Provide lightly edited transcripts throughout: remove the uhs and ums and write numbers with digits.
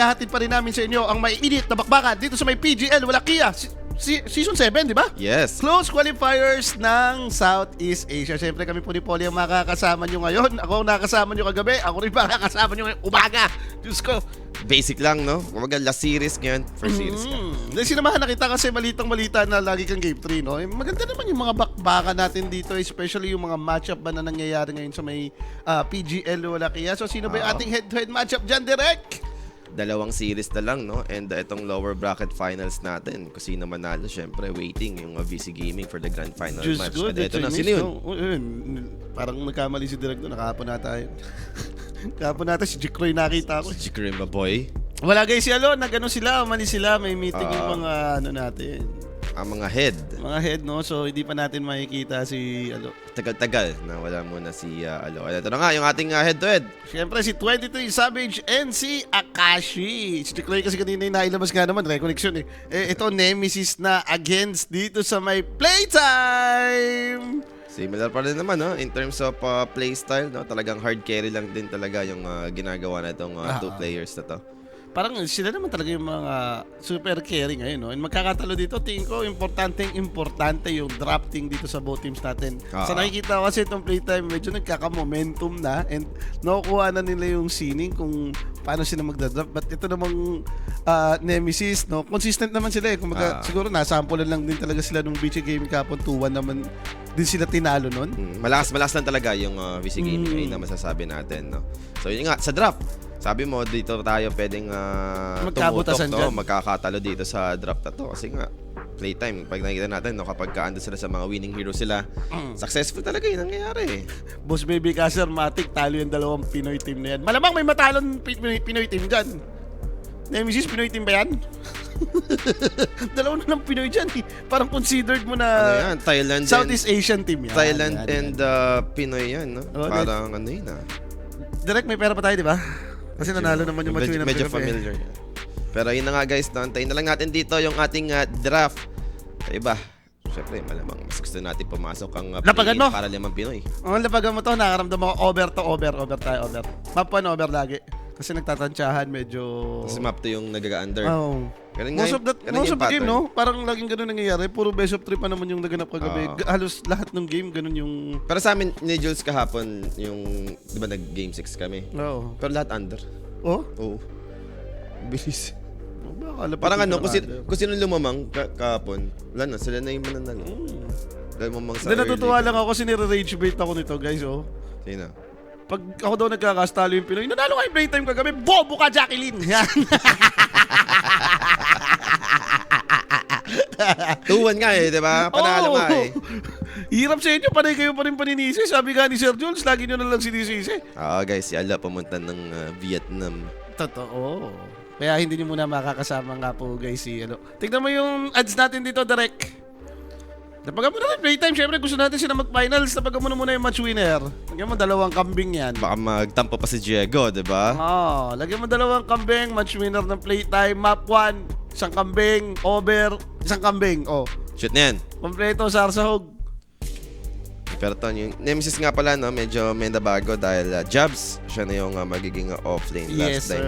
ihahatid pa rin namin sa inyo ang maiinit na bakbakan dito sa may PGL Wallachia Season 7, di ba? Yes. Close qualifiers ng Southeast Asia. Siyempre kami po ni Polly ang makakasama nyo ngayon. Ako ang nakasama nyo kagabi. Ako rin makakasama nyo ngayong umaga. Diyos ko. Basic lang, no? Kumbaga, last series ngayon. First series ka. Sinamahan na kita kasi malitang-malita na lagi kang game 3, no? Maganda naman yung mga bakbakan natin dito, especially yung mga matchup ba na nangyayari ngayon sa may PGL Wallachia. So, sino ba yung ating head-to-head matchup dyan, Direk? 2 series na lang, no? And itong lower bracket finals natin, kung sino manalo, syempre, waiting yung VC Gaming for the grand final Diyos match. ko, And ito na, sino yun? Parang nagkamali si Direk doon, nakahapon na tayo. Kahapon natin, si Jikroy nakita ko. Si Jikrimba boy. Wala guys, si Alo, nag-ano sila, mali sila, may meeting yung mga ano natin. Ang mga head. Mga head, no? So, hindi pa natin makikita si Alo. Tagal-tagal na wala muna si Alo. Ito na nga, yung ating head-to-head. Siyempre, si 23 Savage and si Akashi. Si Jikroy kasi kanina yung nailabas nga naman, reconnection eh. Ito, Nemesis na against dito sa may playtime! Similar pa rin naman, no? In terms of playstyle, no? Talagang hard carry lang din talaga yung ginagawa na itong 2 players na to. Parang sila naman talaga yung mga super carry ngayon, no? And magkakatalo dito, tingin ko, importante yung drafting dito sa both teams natin. Sa nakikita ko kasi itong playtime, medyo nagkaka-momentum na and nakukuha na nila yung sining kung paano sila magda-draft. But ito namang Nemesis, no? Consistent naman sila eh. Kumbaga, siguro nasampulan lang din talaga sila nung BG Gaming kapon 2-1 naman din sila tinalo nun. Malakas lang talaga yung VC Gaming, ayun na masasabi natin, no? So yun nga, sa draft, sabi mo, dito tayo pwedeng tumutok, no? Magkakatalo dito sa draft na to. Kasi nga, playtime, pag nakikita natin, no? Kapag kaando sila sa mga winning hero sila, successful talaga yung nangyayari. Boss Baby Caser, Matic, talo yung 2 Pinoy team na yan. Malamang may matalon Pinoy team dyan. Nemesis, Pinoy team ba yan? 2 na ng Pinoy dyan eh. Parang considered mo na ano yan? Thailand Southeast Asian team yan. Thailand and Pinoy yan, no? Parang ano yun, Direct, may pera pa tayo, di ba? Kasi nanalo naman yung match ng medyo familiar yan. Pero yun na nga guys, antayin na lang natin dito yung ating draft. Sa iba, syempre malamang mas gusto natin pumasok ang lapagan mo para limang Pinoy. Lapagan mo to, nakaramdam ako over tayo, over. Map 1 over lagi. Kasi nagtatansyahan, medyo... Kasi map to yung nag-under. Most of the game, no? Parang laging ganun nangyayari. Puro best of 3 pa naman yung naganap kagabi. Halos lahat ng game, ganun yung... Pero sa amin, ni Jules kahapon, yung... Di ba nag-game 6 kami? Oo. Pero lahat under. Oh? Oo. Bilis. Parang ano, kung sino lumamang kahapon, wala na, sila na yung mananalo. Lumamang sa early. Natutuwa lang ako kasi nire-rage bait ako nito, guys, oh. Sino? Pag ako daw nagkakastalo yung Pinoy, nanalo kayo playtime kagabi, bobo ka, Jacqueline! Yan. 2-1 nga eh, di ba? Panalo nga eh. Hirap sa inyo, panay kayo pa rin paninisi. Sabi nga ni Sir Jules, lagi nyo na lang sinisisi. Guys, si Ala pumunta ng Vietnam. Totoo. Kaya hindi nyo muna makakasama nga po, guys, si ano. Tignan mo yung ads natin dito, Direk. Napagan mo na rin playtime. Siyempre, gusto natin sila mag-finals. Napagan mo na muna yung match winner. Lagyan mo 2 kambing yan. Baka magtampo pa si Diego, di ba? Lagyan mo 2 kambing. Match winner ng playtime. Map 1, 1 kambing. Over, 1 kambing. Shoot na yan. Kompleto, sarsahog. Pero to, yung Nemesis nga pala, no, medyo may nabago dahil Jabs, siya na yung magiging offlane. Last time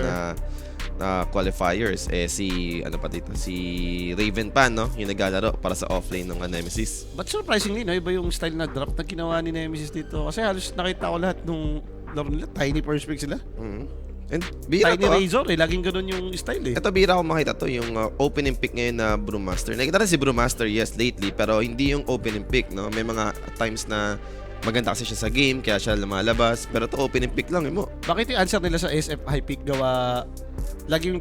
na qualifiers si ano pa dito, si Raven pa, no, yung naglalaro para sa offlane ng Nemesis. But surprisingly, no, iba yung style na draft na ginawa ni Nemesis dito kasi halos nakita ko lahat nung laro nila, tiny first pick sila. And bira tiny Razor laging ganun yung style eh. Ito bira ko makita to, yung opening pick ngayon na Brewmaster. Nakita rin si Brewmaster, yes, lately, pero hindi yung opening pick, no. May mga times na maganda kasi siya sa game, kaya siya lumalabas. Pero to opening pick lang, mo. Bakit yung answer nila sa SF high pick gawa laging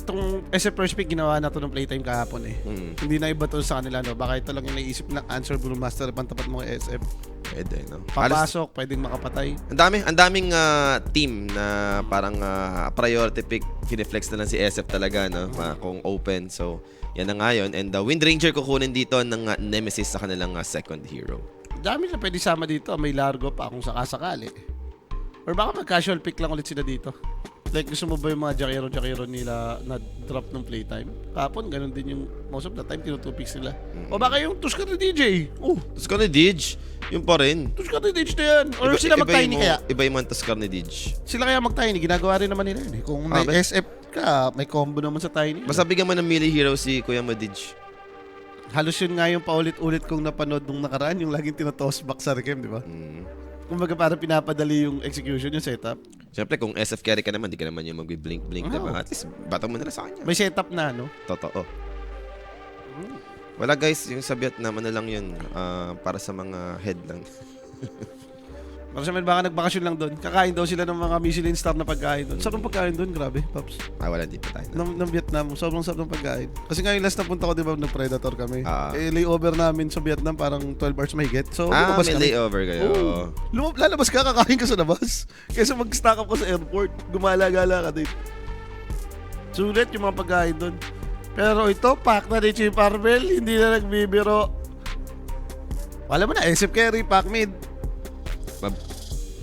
itong SF first pick ginawa na to ng playtime kahapon eh. Hindi na iba to sa kanila, no. Baka ito lang yung naisip ng answer Brewmaster pantapat mo kay SF. Pwede, no. Papasok, pwedeng makapatay. Ang daming team na parang priority pick, kineflex na lang si SF talaga, no, kung open. So, yan na nga yun. And Wind Ranger kukunin dito ng Nemesis sa kanilang second hero. Dami na pwede sama dito. May Largo pa kung sakasakali. Or baka mag-casual pick lang ulit sila dito. Like, gusto mo ba yung mga Jakiro nila na drop ng playtime? Kapon, ganun din yung most of the time, tinutupick sila. O baka yung Tuskar ni DJ. Tuskar ni DJ, yun pa rin. Tuskar ni DJ na yan. Or sila mag-tiny kaya? Iba yung Tuskar ni DJ. Sila kaya mag-tiny, ginagawa rin naman nila yun. Kung may SF, May combo naman sa Tiny. Basta bigyan mo ng melee hero si Kuya Modij. Halos yun nga yung paulit-ulit kong napanood nung nakaraan, yung laging tinotoss back sa Rekem, di ba? Kumbaga parang pinapadali yung execution, yung setup. Siyempre, kung SF carry ka naman, di ka naman yung mag-blink-blink, diba? At least, batang mo nila sa kanya. May setup na, no? Totoo. Wala guys, yung sa Vietnam, ano lang yun, para sa mga head lang. Para sa baka nagbakasyon lang doon. Kakain daw sila ng mga Michelin star na pagkain doon. Sarap ng pagkain doon, grabe, Pops. Wala, di pa tayo. Ng Vietnam, sobrang sarap ng pagkain. Kasi ngayon last na punta ko, di ba, nag-Predator kami. Layover namin sa Vietnam, parang 12 hours mahigit. So, lumabas may kami. layover kayo. Lalabas ka, kakain ka sa labas. Kaysa mag-stack up ka sa airport, gumala-gala ka din. Sulit yung mga pagkain doon. Pero ito, pack na ni Chief Arbel, hindi na nagbibiro. Wala mo na, SF carry, pack mid.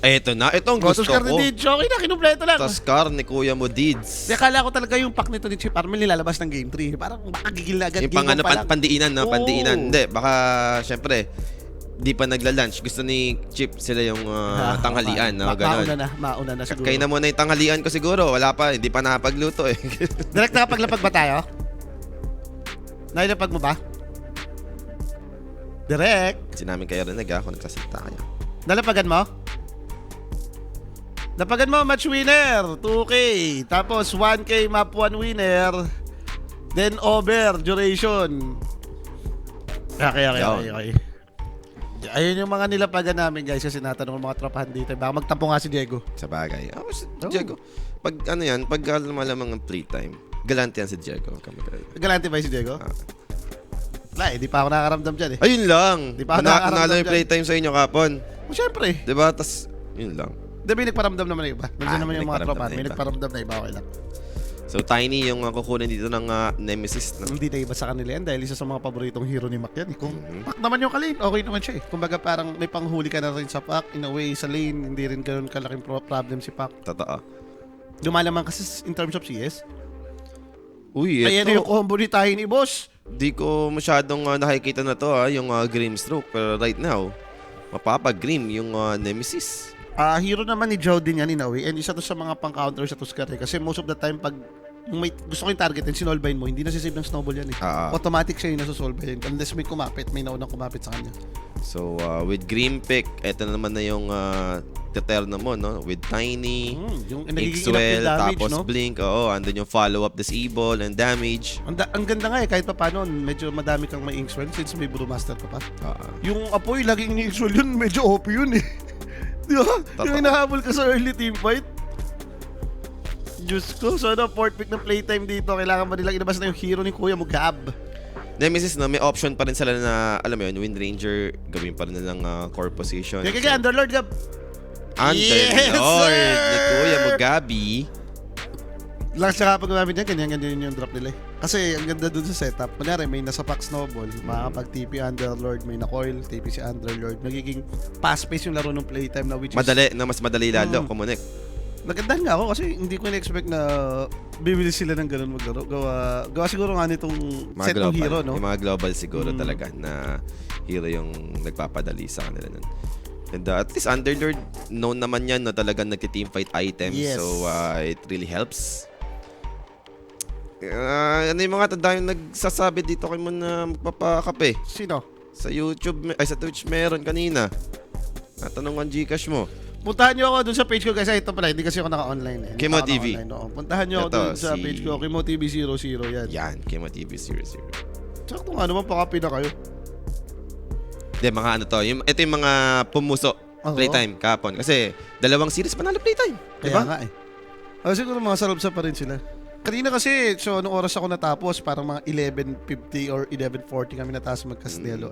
Eto na, ito ang gusto Toscar ko. ni Dids, okay na, kinumpleto lang. Toscar ni Kuya Modids. Akala ko talaga yung pack nito ni Chief Arbel nilalabas ng Game 3. Parang baka gigil na agad. Yung pang ano, pandiinan, no? Pandiinan. Hindi, baka, syempre, di pa nagla-lunch. Gusto ni Chip sila yung tanghalian, no? Ganon. Mauna na siguro. Kaya na muna yung tanghalian ko siguro. Wala pa, hindi pa nakapagluto eh. Direct nakapaglapag ba tayo? Nailapag mo ba? Direct. Sinamin kayo rin ako nagsasalita kayo. Nalapagan mo? Napagan mo, match winner, 2K. Tapos 1K map 1 winner. Then over, duration. Okay. Ayun yung mga nilapagan namin guys kasi natanong ng mga trapahan dito. Baka magtampo nga si Diego. Sa bagay. Si Diego. Pag ano yan, pag lumalamang ang playtime, galante yan si Diego. Galante ba si Diego? Wala di pa ako nakakaramdam dyan eh. Ayun lang. Di pa ako nakakaramdam Nalo yung playtime sa inyo kapon. Siyempre. Diba? Tas, yun lang. May nagparamdam naman na iba. Nandiyan naman yung mga tropa. May iba. nagparamdam na iba. Okay lang. So, Tiny yung kukunin dito ng Nemesis. No? Hindi na iba sa kanila yan dahil isa sa mga paboritong hero ni Mac yan. Kung Pac naman yung kalin, okay naman siya eh. Kumbaga parang may panghuli ka na rin sa Pac. In a way, sa lane, hindi rin ganoon kalaking problem si Pac. Totoo. Lumalaman kasi in terms of CS. Uy, Kaya ito. yung combo ni Tiny, boss. Di ko masyadong nakikita na to yung Grimstroke. Pero right now, mapapag-Grim yung Nemesis. Hero naman ni Joe din yan in a way. And isa to sa mga pang-counter sa Tuscar eh. Kasi most of the time, pag may gusto ko yung target and sinolbahin mo, hindi nasisave ng snowball yan eh. Automatic siya yung nasusolbahin. Unless may kumapit, may naunang kumapit sa kanya. So, with Grim Pick, eto na naman na yung Teterno mo, no? With Tiny, yung Ixwell, damage, tapos no? Blink. Andun yung follow-up disable and damage. Ang ganda nga eh, kahit pa paano, medyo madami kang may Inkswell since may Brewmaster ka pa. Yung apoy, laging ni-Inkswell yun, medyo OP yun eh. Di ba? Yung hinahabol ka sa early team fight. Diyos ko, so fourth pick ng playtime dito, kailangan ba nilang inabas na yung hero ni Kuya mo, Gab? Nemesis, no, may option pa rin sila na, alam mo yun, Wind Ranger, gawin pa rin nilang core position. Kaya, Underlord, Gab. Underlord ni Kuya mo, Gabi. Lakas siya kapag gumamit niya, ganyan yung drop nila eh. Kasi ang ganda dun sa setup. Kunyari, may nasa pack snowball, makakapag-TP Underlord, may na-coil, TP si Underlord. Nagiging fast-paced yung laro ng playtime na which is... Mas madali lalo kumunik. Nagandahan nga ako kasi hindi ko na-expect na bibili sila ng ganun maglaro. Gawa siguro nga nitong set ng hero, no? Yung mga global siguro talaga na hero yung nagpapadali sa kanila nun. And at least Underlord, known naman yan na talagang nagti-teamfight items. Yes. So, it really helps. Ano yung mga tanda yung nagsasabi dito kayo mo na magpapakape? Sino? Sa YouTube, sa Twitch meron kanina. Natanong ang Gcash mo. Puntahan nyo ako dun sa page ko kasi ito pala, hindi kasi ako naka-online eh. Kimo TV. Puntahan nyo ako dun sa page ko, Kimo TV 00 yan. Yan, Kimo TV 00. Sakto nga naman, pakapi na kayo. Hindi, mga ano to. Ito yung mga pumuso. Playtime, kapon. Kasi, 2 series panalo playtime. Kaya nga eh. Siguro mga sarabsa pa rin sila. Kanina kasi, so nung oras ako natapos, parang mga 11:50 or 11:40 kami natapos mag-Castelo.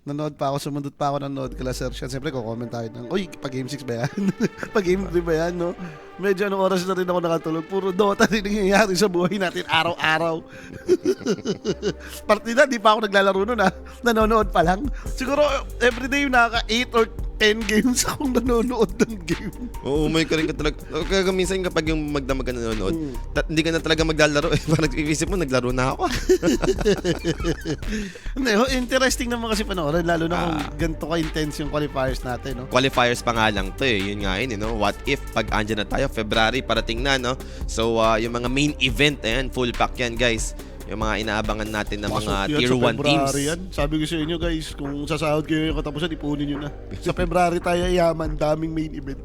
Nanood pa ako, sumundot pa ako nanood kala Sir Sean. Siyempre, comment tayo ng, uy, pag-game 6 ba yan? Pag-game 3 ba yan, no? Medyo anong oras na rin ako nakatulog. Puro Dota din nangyayari sa buhay natin araw-araw. Partida, di pa ako naglalaro nun, ha? Nanonood pa lang. Siguro, everyday yung nakaka 8 or 10 games akong nanonood ng game. Oo, may ka rin ka talaga. Kaya minsan kapag yung magdamag ka nanonood, hindi ka na talaga maglalaro. Parang isip mo, naglaro na ako. Hindi, interesting naman kasi panoorin, lalo na kung ganito ka-intense yung qualifiers natin, no? Qualifiers pa nga lang to eh. Yun nga yun, no? What if pag andyan na tayo, February, parating na, no? So, yung mga main event, ayan, full pack yan, guys. Yung mga inaabangan natin ng mga tier 1 teams. Yan. Sabi ko sa inyo guys, kung sasahod kayo yung katapusan, ipunin nyo na. Sa February tayo yaman, daming main event.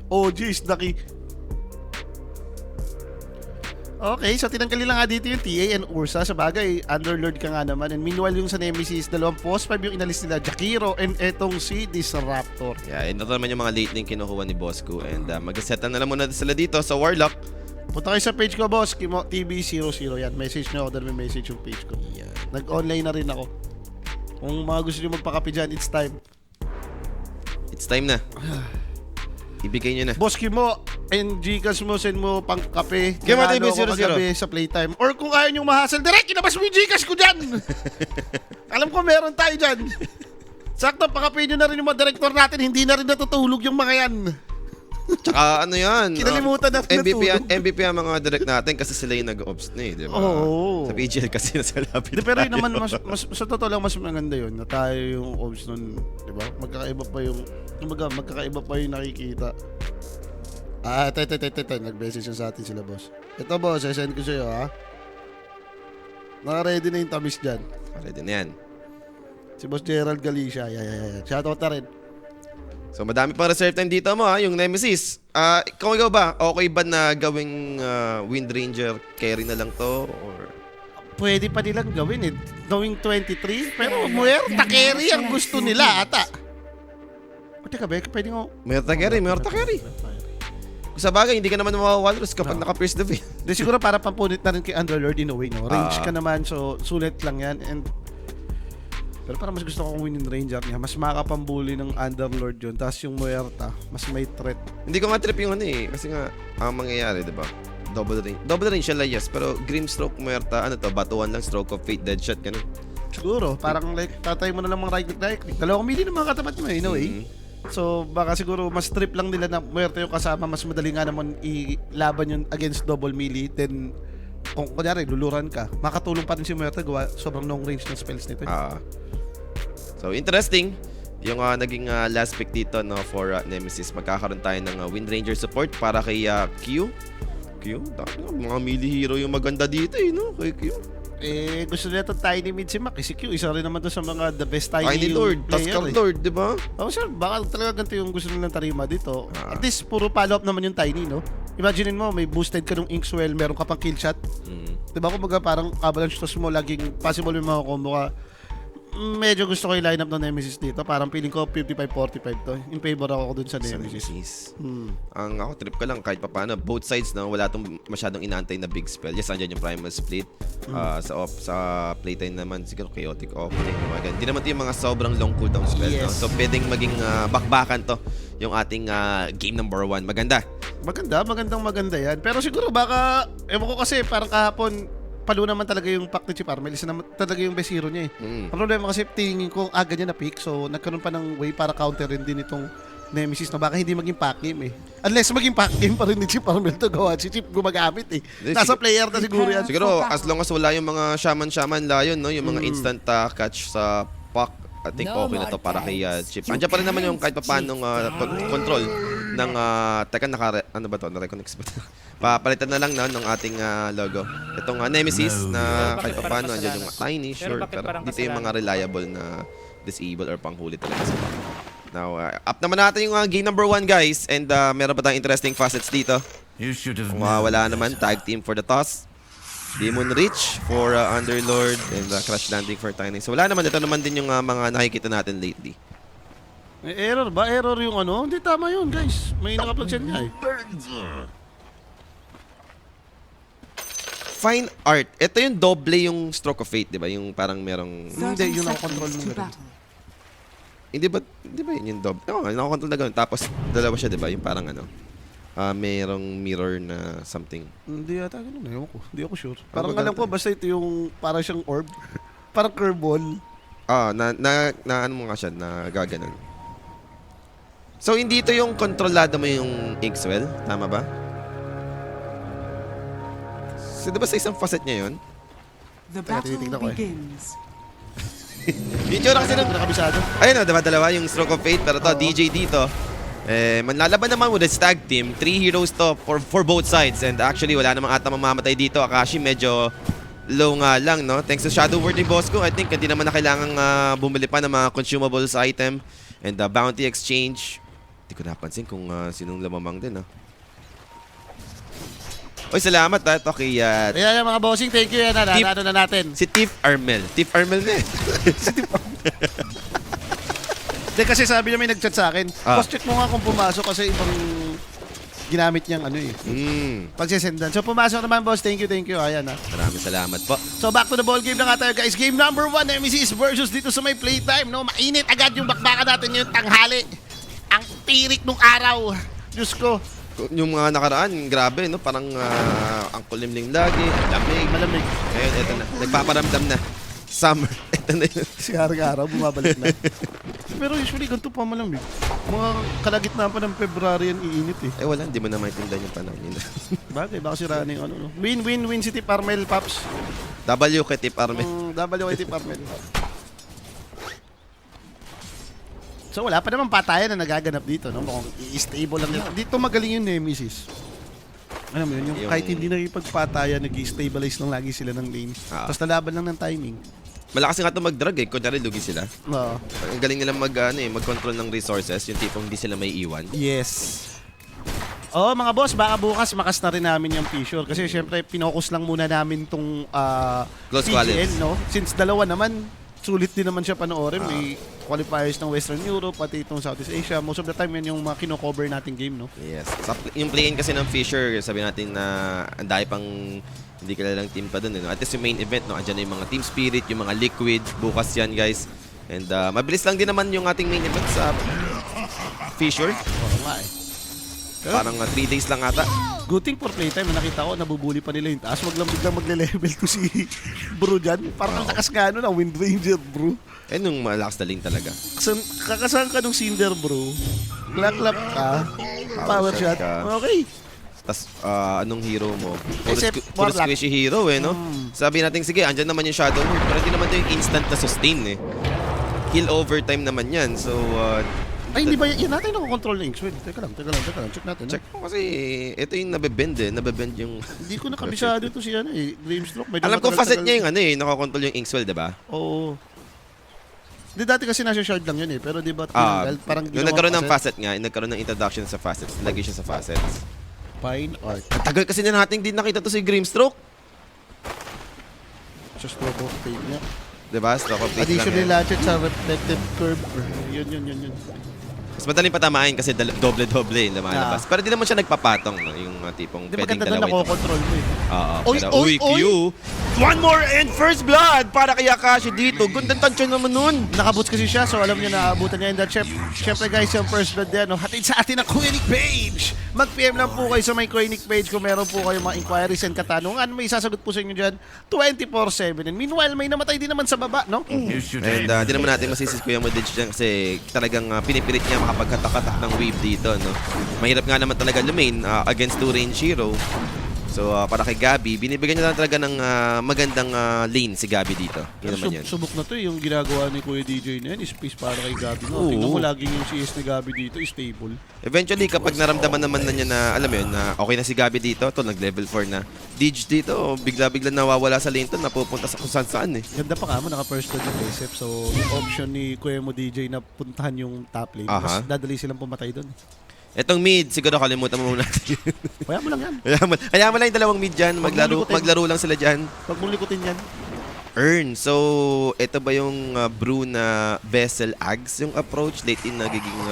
OG is the key. Okay, so tinanggalin lang nga dito yung TA and Ursa. Sa bagay, Underlord ka nga naman. And meanwhile yung sa Nemesis, dalawang post 5 yung inalis nila, Jakiro and etong si Disruptor. Yeah, ito naman yung mga late link kinukuha ni Bosco. And mag-settle na lang muna sila dito sa Warlock. Punta kayo sa page ko, boss. Kimo TV00 yan. Message nyo ako doon, may message yung page ko. Yan. Nag-online na rin ako. Kung mga gusto nyo magpakape dyan, it's time. It's time na. Ibigay nyo na. Boss Kimo, and Gcash mo, send mo pang kape. Kimo Nanalo TV00. ako kagabi sa playtime. Or kung ayaw nyo mahasal, direct, inabas mo yung Gcash ko dyan. Alam ko meron tayo dyan. Sakto, pakape nyo na rin yung mga director natin. Hindi na rin natutulog yung mga yan. Tsaka ano yan? Kinalimutan na MVP ang mga direct natin kasi sila yung nag-ops na eh, di ba? Oo. Sa PGL kasi nasa lapit Pero yun tayo. naman, mas, sa totoo lang, mas maganda yun na tayo yung ops nun, di ba? Magkakaiba pa yung, magkakaiba pa yung nakikita. Nag-message sa atin sila, boss. Ito, boss, send ko sa'yo, ha? Naka-ready na yung tamis dyan. Ready na yan. Si Boss Gerald Galicia, yeah. Shoutout na rin. So madami pang reserve time dito mo yung Nemesis. Ikaw ba? Okay ba na gawing Wind Ranger carry na lang to? Or Pwede pa nilang gawin eh. Gawing 23, pero muerta carry ang gusto nila ata. O teka, Bek, pwede nga. Muerta carry. Sa bagay, hindi ka naman mawawalrus kapag naka-pierce the veil. Di siguro para pampunit na rin kay Underlord in a way, no? Range ka naman, so sulit lang yan. And pero parang mas gusto kong Wind Ranger niya. Mas makakapambuli ng Underlord yun. Tapos yung Muerta, mas may threat. Hindi ko nga trip yung ano eh. Kasi nga, ang mangyayari, diba? Double range siya lang, yes. Pero Grimstroke, Muerta, ano to? Batuan lang, Stroke of Fate, Deadshot, ganun. Siguro, parang like, tatay mo na lang mga right click. 2 mili ng mga katapat mo, in a way. So, baka siguro mas trip lang nila na Muerta yung kasama. Mas madali nga naman ilaban yun against double melee. Then, kung kunyari, luluran ka, makatulong pa rin si Muerta gawa sobrang long range ng spells nito. So, interesting. Yung naging last pick dito no, for Nemesis. Magkakaroon tayo ng Wind Ranger support para kay Q. Mga melee hero yung maganda dito eh, no? Kay Q. Gusto nila ito Tiny Mid si Mac. Si Q, isa rin naman to sa mga the best Tiny Lord, Tuskar Lord, di ba? Sir, baka talaga ganito yung gusto nilang tarima dito. At least, puro follow-up naman yung Tiny, no? Imaginein mo, may boosted ka ng Inkswell, meron ka pang kill shot. Diba, kumbaga parang avalanche toss mo, laging possible yung mga combo ka. Medyo gusto ko yung lineup ng Nemesis dito. Parang feeling ko 55-45 to. In favor ako dun sa Nemesis. Ang ako trip ko lang kahit papaano. Both sides na wala tong masyadong inaantay na big spell. Yes, andyan yung Primal Split. Sa playtime naman, siguro chaotic opening. Hindi naman ito yung mga sobrang long cooldown spell. Yes. No? So pwedeng maging bakbakan to yung ating game number 1. Maganda Maganda yan. Pero siguro baka, ewan ko kasi parang kahapon, palo naman talaga yung pack ni Chip Armel. Isa naman talaga yung best hero niya eh. Ang problema kasi tingin ko aga niya na pick. So nagkaroon pa ng way para counterin din itong Nemesis na baka hindi maging pack game eh. Unless maging pack game pa rin ni Chip Armel to gawa. Si Chip gumagamit eh. Nasa player na siguro yan. Siguro as long as wala yung mga shaman lion, no? Yung mga instant catch sa pack, I think okay na to para kay Chip. Andiyan pa rin naman yung kahit papanong control ng teka ano ba to? Na-reconnect ba to? Papalitan na lang ng ating logo. Itong Nemesis na kahit paano andiyan yung tiny sure pero dito yung mga reliable na disable or panghuli talaga sa pack. Now, up naman natin yung game number 1 guys and meron pa tayong interesting facets dito. Kung wala naman, tag team for the toss. Demon Reach for Underlord and Crash Landing for Tiny. So wala naman, ito naman din yung mga nakikita natin lately. May error ba? Error yung ano? Hindi, tama yun guys. May nakaplug siya niya eh. Fine Art. Ito yung doble yung Stroke of Fate, di ba? Yung parang merong... Hindi, yun ang control mo ganun. Hindi ba yun yung doble? Oo, nakakontrol na gano'n. Tapos dalawa siya, di ba? Yung parang ano. Merong mirror na something. Hindi yata ganun. Ewan ko. Hindi ako sure. Parang alam ko, basta ito yung parang siyang orb. Parang curveball. Na ano mo nga siya, na gaganon. So, hindi ito yung kontrolado mo yung Inkswell? Tama ba? So, diba sa isang facet niya yun? The battle tinitignan ko eh. begins. Yung tsura kasi Hindi ng... na kabisado. Ayun o, diba dalawa yung Stroke of Fate? Pero to, DJ dito. Manlalaban naman with the Stag Team. 3 heroes to for both sides. And actually, wala namang ata mamamatay dito. Akashi medyo low nga lang, no? Thanks to Shadow Word ni Bosco, I think hindi naman na kailangang bumili pa ng mga consumables item. And bounty exchange. Hindi ko napansin kung sinong lamamang din, no? Oy, salamat ha. Ito kay Ayan yung mga bossing, thank you yan. Ano na natin. si Tiff Armel. Tiff Armel na eh. Hindi kasi sabi niya may nag-chat sa akin. Ah. Boss, check mo nga kung pumasok kasi ibang ginamit niyang ano eh. Pagsisendan. So pumasok naman boss, thank you. Ayan ha. Maraming salamat po. So back to the ball game na nga tayo guys. Game number 1, Nemesis versus dito sa may playtime. No? Mainit agad yung bakbakan natin yung tanghali. Ang tirik nung araw. Diyos ko. Yung mga nakaraan, grabe, no? Parang ang kulimling lagi, lamig. Malamig. Ngayon, eto na. Nagpaparamdam na. Summer. Eto na yun. Si araw bumabalik na. Pero usually ganito pa malamig. Mga kalagitnaan pa ng February yan iinit eh. Wala, hindi mo na maintindihan yung panahon yun. Bagay, baka sira na yung ano. No? Win si Tip Armel, Paps. W kay Tip Arme. WIT Armel. So wala pa naman patayan na nagaganap dito, no? Mukhang i-stable lang dito. Dito magaling yung Nemesis. Ano mo yun? Yung kahit hindi nakipagpatayan, nag-i-stabilize lang lagi sila ng lane. Tapos nalaban lang ng timing. Malakas nga ito mag-drag eh. Kunyari, lugi sila. Oo. Ang galing nila mag-control ng resources. Yung tipong hindi sila may iwan. Yes. Oo, mga boss, baka bukas makas na rin namin yung Fissure. Kasi syempre, pinokus lang muna namin tong Close PGL, qualities. no? Since dalawa naman, sulit din naman siya panoorin. May qualifiers ng Western Europe, pati itong Southeast Asia. Most of the time, yan yung mga kino-cover nating game, no? Yes. Yung play-in kasi ng Fisher, sabi natin na ang dahil pang hindi kilalang team pa dun. No? At least yung main event, no? Andyan na yung mga Team Spirit, yung mga Liquid. Bukas yan, guys. And mabilis lang din naman yung ating main event sa Fisher. Oo nga eh. Parang 3 days lang ata. Good thing for playtime na nakita ko, nabubuli pa nila yung taas. Wag lang biglang magle-level to si bro dyan. Parang ang takas ka ano na Wind Ranger, bro. Nung malakas na lane talaga. Kakasahan ka nung Cinder, bro. Clap ka. Power shot. ka. Okay. Tapos anong hero mo? Except Puro Warlock. squishy hero eh, no? Sabi natin, sige, andyan naman yung Shadow Move. Pero hindi naman ito yung instant na sustain eh. Kill overtime naman yan. So, Ay, hindi ba yan natin nakokontrol ng X-Wing? Teka lang. Check natin. check mo kasi ito yung nabebend eh. Nabebend yung... Hindi ko nakabisado ito si ano eh. Grimstroke. Medyo Alam ko facet matagal-tagal. niya yung ano eh. Nakakontrol yung Inkswell, diba? Oo. Hindi dati kasi nasa shard lang yun eh. Pero di ba tinanggal? Parang Nung nagkaroon ng facet nga, nagkaroon ng introduction sa facets. Nilagay siya sa facets. Fine art. Ang tagal kasi na natin din nakita to si Grimstroke. Sa stroke of fate niya. Diba? Stroke of fate lang Additional yan. latchet sa reflective curve. Yun. Mas madaling patamain kasi doble-doble yung lumalabas. Pero di naman siya nagpapatong, no? Yung tipong Hindi pwedeng maganda doon dalawin. nakokontrol mo eh. Oo. Oy, Pero, oy, Q! One more and first blood para kay Akashi dito. Gandang tansyon naman nun. Nakaboots kasi siya, so alam niya na aabutan niya. And that, syempre guys, yung first blood yan, no? Hatid sa atin ang Koenig page! Mag-PM lang po kayo sa may Koenig page kung meron po kayo mga inquiries and katanungan. May isasagot po sa inyo dyan 24/7. And meanwhile, may namatay din naman sa baba, no? And di naman natin masisis Kuya Modich dyan kasi talagang pinipilit niya makapagkatak-katak ng wave dito, no? Mahirap nga naman talaga lumain against 2-range hero. So, para kay Gabi, binibigyan niya lang talaga ng magandang lane si Gabi dito. Yun naman yan. Subok na to yung ginagawa ni Kuya DJ na yan. Space para kay Gabi. No? Tingnan mo laging yung CS ni Gabi dito, stable. Eventually, kapag naramdaman naman na niya na, alam mo yun, na okay na si Gabi dito, to nag-level 4 na. Dij dito, bigla-bigla nawawala sa lane to, napupunta sa kung saan eh. Ganda pa ka mo, naka-first blood yung SF. So, yung option ni Kuya Mo DJ na puntahan yung top lane. Mas dadali silang pumatay doon. Etong mid, siguro kalimutan mo muna natin. Kaya mo lang yan. Hayaan mo lang yung dalawang mid dyan, maglaro lang sila dyan. Huwag mong likutin yan. Earn. So, ito ba yung brew na Vessel Ags? Yung approach, late in nagiging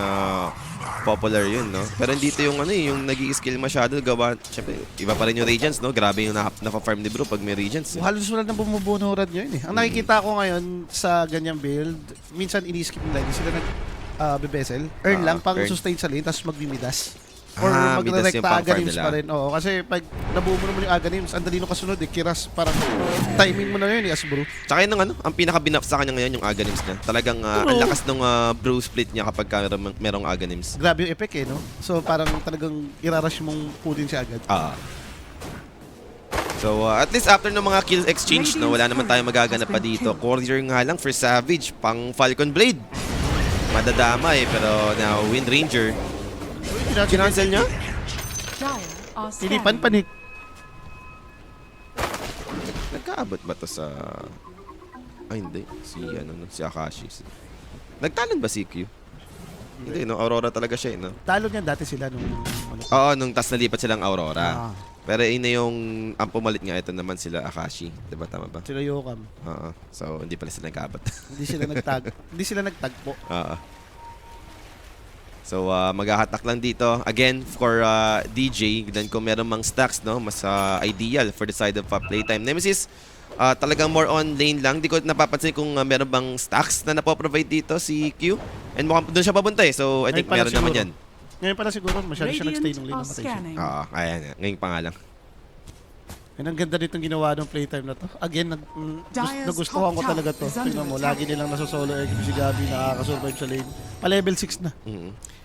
popular yun, no? Pero dito yung yung nag-i-skill masyado, gawa, syempre, iba pa rin yung Regents, no? Grabe yung naka-farm ni Brew pag may Regents. Halos wala nang bumubunuran yun eh. Ang nakikita ko ngayon sa ganyang build, minsan ini-skip nila, hindi sila nag bebesel. Earn lang, pang earn. sustain sa lane, tapos magbimidas. Or Midas yung magre-recta pang-farm Aghanim's nila. pa rin. Oo, kasi pag nabuo mo naman yung Aghanims, ang dali nung kasunod Kiras, parang timing mo na yun Asbro. Tsaka yun ang pinaka-binap sa kanya ngayon yung Aghanims niya. Talagang ang lakas ng brew split niya kapag merong Aghanims. Grabe yung effect no? So parang talagang irarush mong putin siya agad. So, at least after ng mga kill exchange, no, wala naman tayong magaganap pa dito. Courier nga lang for Savage, pang Falcon Blade. Madadama pero now Wind Ranger. Kinancel niya? Tinipan panik. Nagkaabot ba to sa... Ay, hindi. Si Akashi. Nagtalon ba si Q? Hindi, no? Aurora talaga siya, no? Talo niyan dati sila nung... Oo, nung tas nalipat silang Aurora. Ah. Pero yun na yung... Ang pumalit nga, ito naman sila Akashi. Diba, tama ba? Sila Yokam. Oo. So, hindi pala sila nagkaabot. Hindi sila nagtagpo. Oo. So, maghahatak lang dito. Again, for DJ, then kung meron mang stacks, no, mas ideal for the side of playtime. Nemesis, talagang more on lane lang. Di ko napapansin kung meron bang stacks na napoprovide dito si Q. And mukhang doon siya papunta eh. So, I think meron naman yan. Ngayon pala siguro, masyado siya nagstay nung lane, namatay siya. Oo, ayan. Ngayon pa nga lang. And ang ganda nitong ginawa ng playtime na to. Again, nagustuhan ko talaga to. Tingnan mo, lagi nilang nasosolo egg si Gabi, nakakasurvive sa lane. Pa level 6 na.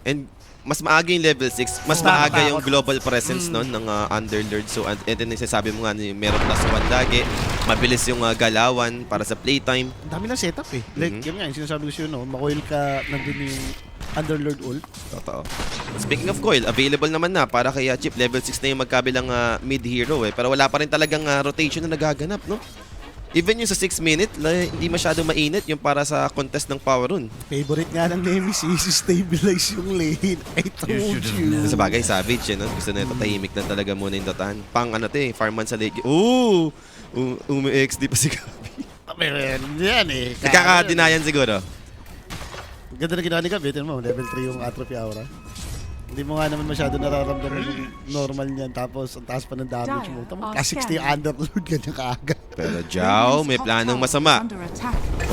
And mas maaga yung level 6, mas maaga yung global presence no, ng Underlord. So, and then sasabi mo nga, meron plus 1 lagi. Mabilis yung galawan para sa playtime. Ang dami lang setup eh. Like, yun nga, yung sinasabi ko siya, no? Makoil ka, nandun yung Underlord ult. Totoo. Speaking of coil, available naman na para kay Chip. Level 6 na yung magkabilang mid-hero eh. Pero wala pa rin talagang rotation na nagaganap, no? Even yung sa 6 minute, hindi masyadong mainit yung para sa contest ng power rune. Favorite nga ng Nemesis, stabilize yung lane. I told you. Sa bagay, Savage, no? Gusto na ito, tahimik na talaga muna yung datahan. Pang farman sa late. Ooh! Umi-XD pa si Gabi. Yan eh. Nagkakadinayan siguro. Ganda na ginawa ni Gabi. Tignan mo, level 3 yung Atrophy Aura. Hindi mo nga naman masyado nararamdaman yung normal niyan. Tapos, ang taas pa ng damage mo. Tama, ka-60 Underlord, ganyan kaaga. Pero Jao, may planong masama.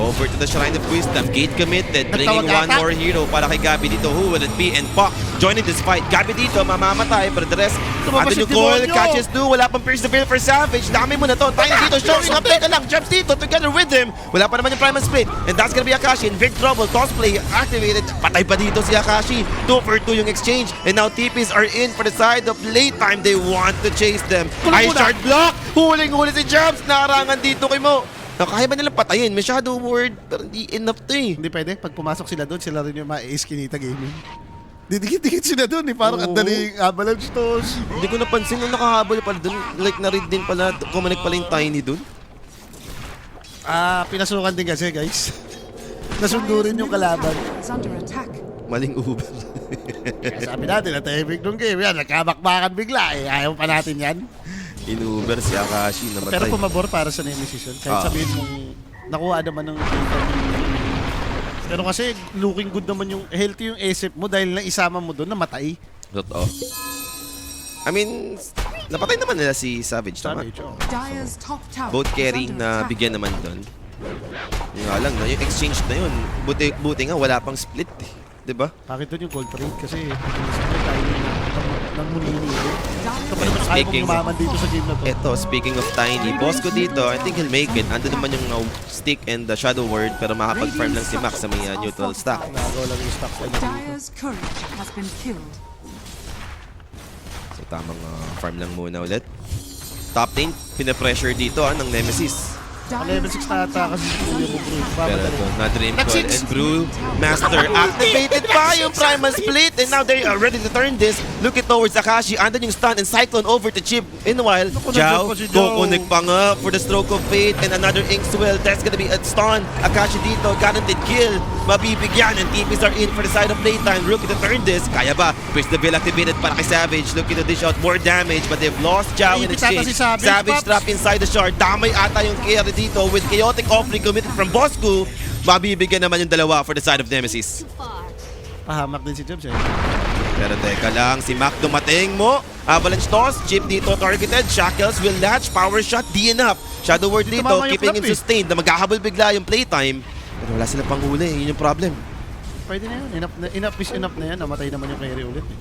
Over to the Shrine of Wisdom. Gate committed. Bringing one more hero para kay Gabi dito. Who will it be? And Puck joining this fight. Gabi dito, mamamatay. Pero the rest, andun yung goal. Catches 2. Wala pang pierce the veil for Savage. Dami mo na to. Tayo dito. Showing up. Teka lang. Jumps dito together with him. Wala pa naman yung Primal Split. And that's gonna be Akashi in big trouble. Toss play activated. Patay pa dito si Akashi. 2 for 2 yung exchange. And now TPs are in for the side of late time. They want to chase them. Ice Shard block. Huling-huli si Jumps. Nakarangan dito kay Mo. Kaya ba nilang patayin? Masyado word, pero hindi enough to eh. Hindi pwede. Pag pumasok sila doon, sila rin yung ma-ace Kinita gaming. Didikit-dikit sila doon eh. Parang ang daling avalanche toss. Hindi ko napansin nung nakahabol pala doon. Like na-read din pala, kumanik pala yung Tiny doon. Pinasukan din kasi guys. Nasundo rin yung kalaban. Maling Uber. Sabi natin, natahimik nung game. Yan, nagkabakbakan bigla eh. Ayaw pa natin yan. In-Uber si Akashi, namatay. Pero pumabor para sa Nemesis yun. Kahit sabihin mong nakuha naman ng pero kasi looking good naman yung healthy yung SF mo dahil na isama mo doon, namatay. Totoo. I mean, napatay naman nila si Savage, tama? Both carry na bigyan naman doon. Yung nga lang, no? Yung exchange na yun, buti nga wala pang split eh. Diba? Bakit doon yung gold trade? Kasi split tayo ng Munini. Ito pa naman kaya mong umaman dito sa game na to. Ito, speaking of Tiny, Bosco dito, I think he'll make it. Ando naman yung stick and the shadow word, pero makapag-farm lang si Max sa may neutral stack. Nagawa lang yung stack sa So tamang farm lang muna ulit. Top lane, pinapressure dito ng Nemesis. Level 6 na ata kasi yung Brew. Pero ito, na-Dream Coil and Brew Master activated pa yung Primal Split and now they are ready to turn this. Looking towards Akashi, andun yung stun and Cyclone over to Chip. Meanwhile, Jao, kukunik pa nga for the Stroke of Fate and another Inkswell. That's gonna be a stun. Akashi dito, guaranteed kill. Mabibigyan and TPs are in for the side of playtime. Looking to turn this. Kaya ba? Pierce the Veil activated para kay Savage. Looking to dish out more damage but they've lost Jao in exchange. Savage trapped inside the shard. Damay ata yung carry dito with chaotic offering committed from Bosco. Mabibigyan naman yung dalawa for the side of Nemesis. Pahamak din si Jobs eh. Pero teka lang, si Mac dumating mo. Avalanche toss, Chip dito targeted. Shackles will latch, power shot, di enough. Shadow Word dito, keeping him sustained na maghahabol bigla yung playtime. Pero wala sila pang huli, yun yung problem. Pwede na yan, enough is enough na yan. Namatay naman yung carry ulit eh.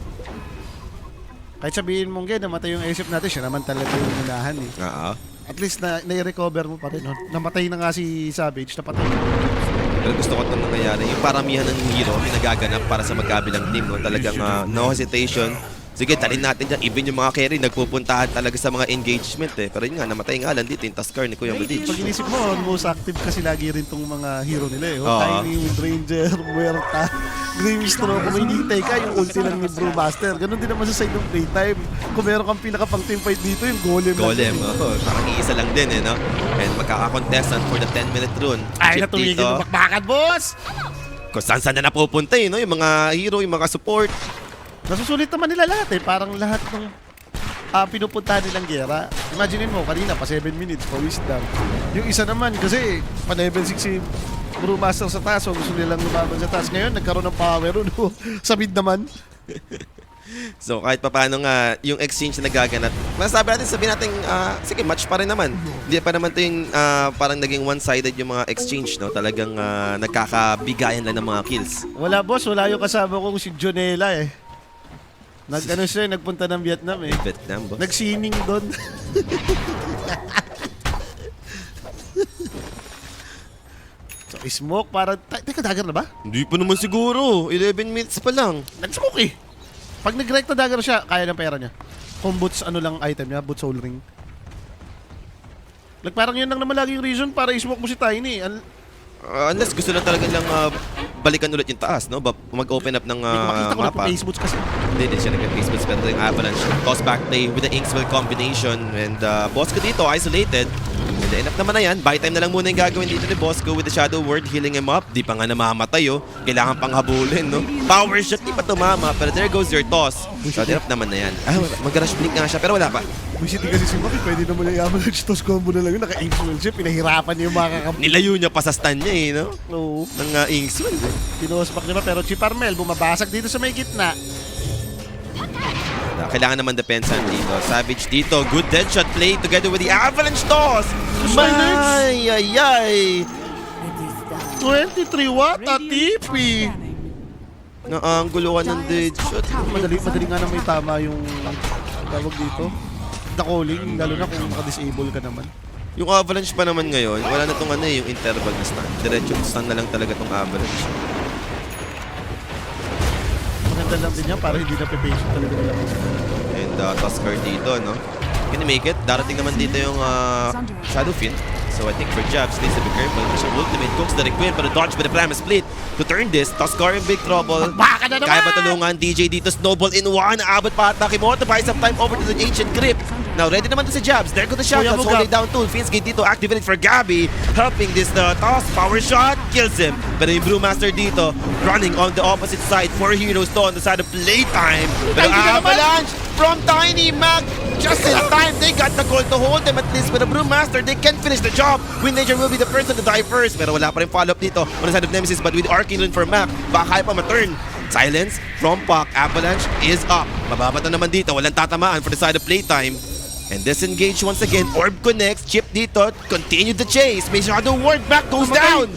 Kahit sabihin mong gaya, namatay yung isip natin, siya naman talaga yung unahan eh. Oo. At least na-recover mo pa rin. No? Namatay na nga si Savage, napatay. Pero gusto ko itong nangyayari. Yung paramihan ng hero yung nagaganap para sa magkabilang team. No? Talagang no hesitation. Sige, talin natin dyan. Even yung mga carry, nagpupuntahan talaga sa mga engagement eh. Pero yun nga, namatay nga lang dito yung Tuskar ni Kuya Madij. Pag inisip mo, most active kasi lagi rin tong mga hero nila eh. Oo. Tiny, Windranger, Muerta, Grimstro. Kung may hinihintay ka, yung ulti lang ni Brewmaster. Ganon din naman sa side ng playtime. Kung meron kang pinaka-pang team fight dito, yung Golem. Golem, lang. oh, parang iisa lang din eh, no? And magkaka-contestant for the 10-minute run. Ay, Chip natumigil dito. yung bakbakan, boss! Kung saan na napupunta eh, no? Yung mga hero, yung mga support. Nasusulit naman nila lahat eh. Parang lahat ng pinupuntahan nilang gera. Imaginin mo, kanina pa 7 minutes, pa wisdom. Yung isa naman, kasi pa level 6 si Brewmaster sa taas, so gusto nilang lumaban sa taas. Ngayon, nagkaroon ng power, no? Sa mid naman. So kahit pa paano nga, yung exchange na nagaganap, masasabi natin, sabihin natin, sige, match pa rin naman. Hindi pa naman ito yung parang naging one-sided yung mga exchange, no? Talagang nagkakabigayan lang ng mga kills. Wala, boss. Wala yung kasama kong si Jonela eh. Nag-ano siya, nagpunta ng Vietnam eh. Vietnam, boss. Nagsining doon. So, smoke para... Teka, dagger na ba? Hindi pa naman siguro. 11 minutes pa lang. Nag-smoke eh. Pag nag-recta dagger siya, kaya ng pera niya. Kung boots, ano lang item niya, boots soul ring. Like, parang yun lang naman lagi yung reason para i-smoke mo si Tiny. Unless gusto lang talaga lang balikan ulit yung taas, no? Mag-open up ng Makita ko na po mapa. face boots kasi. Hindi siya nag-face boots, pero yung Avalanche. Toss back play with the Inksville combination. And Bosco dito, isolated. And enough naman na yan. Buy time na lang muna yung gagawin dito ni Bosco with the Shadow Word, healing him up. Di pa nga namamatay, oh. Kailangan pang habulin, no? Power shot, di pa tumama. Pero there goes your toss. So, enough naman na yan. Mag-rush blink nga siya, pero wala pa. Bullshit din kasi si Maki, pwede naman yung avalanche toss combo na lang yun. Naka-Inkswell siya, pinahirapan niya yung mga kakampi. Nilayo niya pa sa stun niya, eh, no? Oo. Ng Inksville, eh. Pinospak niya pa, pero Chip Armel, bumabasag dito sa may gitna. Kailangan naman depensahan dito. Savage dito. Good deadshot play together with the Avalanche toss. Ay, ay, ay. 23 watt at TP. Naangguluhan ng deadshot. Madali nga na may tama yung tawag dito. The calling, lalo na kung naka-disable ka naman. Yung Avalanche pa naman ngayon, wala na itong yung interval na stun. Diretso stun na lang talaga itong Avalanche. Maganda lang din yan para hindi na pe-patient talaga nila. And Tuskar dito, no? Can you make it? Darating naman dito yung Shadow Fin. So I think for Jabs, needs to be careful. Kasi ultimate cooks the requiem, pero dodge by the Primal Split. To turn this, Tuskar in big trouble. Baka na naman! Kaya ba tulungan? DJ dito, snowball in one. Abot pa at Takimoto, buys up time over to the Ancient Grip. Now ready naman to si Jabs. There go the shotgun. Slowly down to Finsgate dito, activated for Gabby. Helping this toss. Power shot, kills him. Pero yung Brewmaster dito, running on the opposite side. 4 heroes to on the side of playtime. Pero Avalanche from Tiny Mac. Just in time, they got the goal to hold them at least. But the Brewmaster, they can finish the job. Windanger will be the person to die first. Pero wala pa rin follow-up dito on the side of Nemesis. But with Arcane for Mac, baka kaya pa ma-turn. Silence from Puck. Avalanche is up. Mababa na naman dito. Walang tatamaan for the side of playtime. And disengage once again. Orb connects. Chip dito. Continue the chase. May Shadow Ward back. Goes down.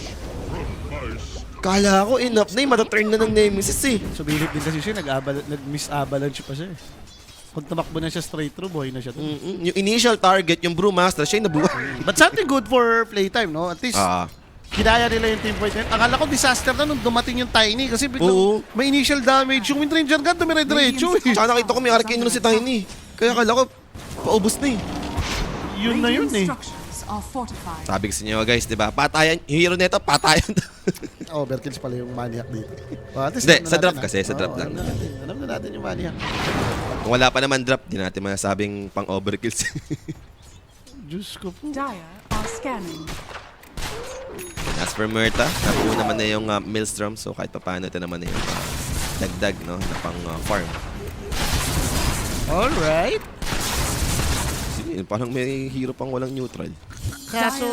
Kala ko enough na yung mataturn na ng Nemesis eh. Subilit din kasi siya, nag-miss avalanche pa siya eh. Kung tumakbo na siya straight through, boy na siya. Yung initial target, yung Brewmaster, siya yung nabuhay. But something good for playtime, no? At least, kinaya nila yung team point. Akala ko disaster na nung dumating yung Tiny kasi biglang may initial damage. Yung Windranger gun, dumire-diretso eh. Tsaka nakita ko may Arcane nun si Tiny. Kaya akala ko, paubos na eh. Yun na yun eh. Sabi ko sa inyo guys, di ba? Patayan, yung hero neto, patayan. Overkills pala yung maniac dito. Hindi, sa draft kasi, sa draft lang. Alam na natin yung maniac. Kung wala pa naman draft, di natin masasabing pang overkills. Diyos ko po. As for Murta, nabuo naman na yung Maelstrom, so kahit pa paano ito naman na yung dagdag, no, na pang farm. Alright. Sige, parang may hero pang walang neutral. Kaso,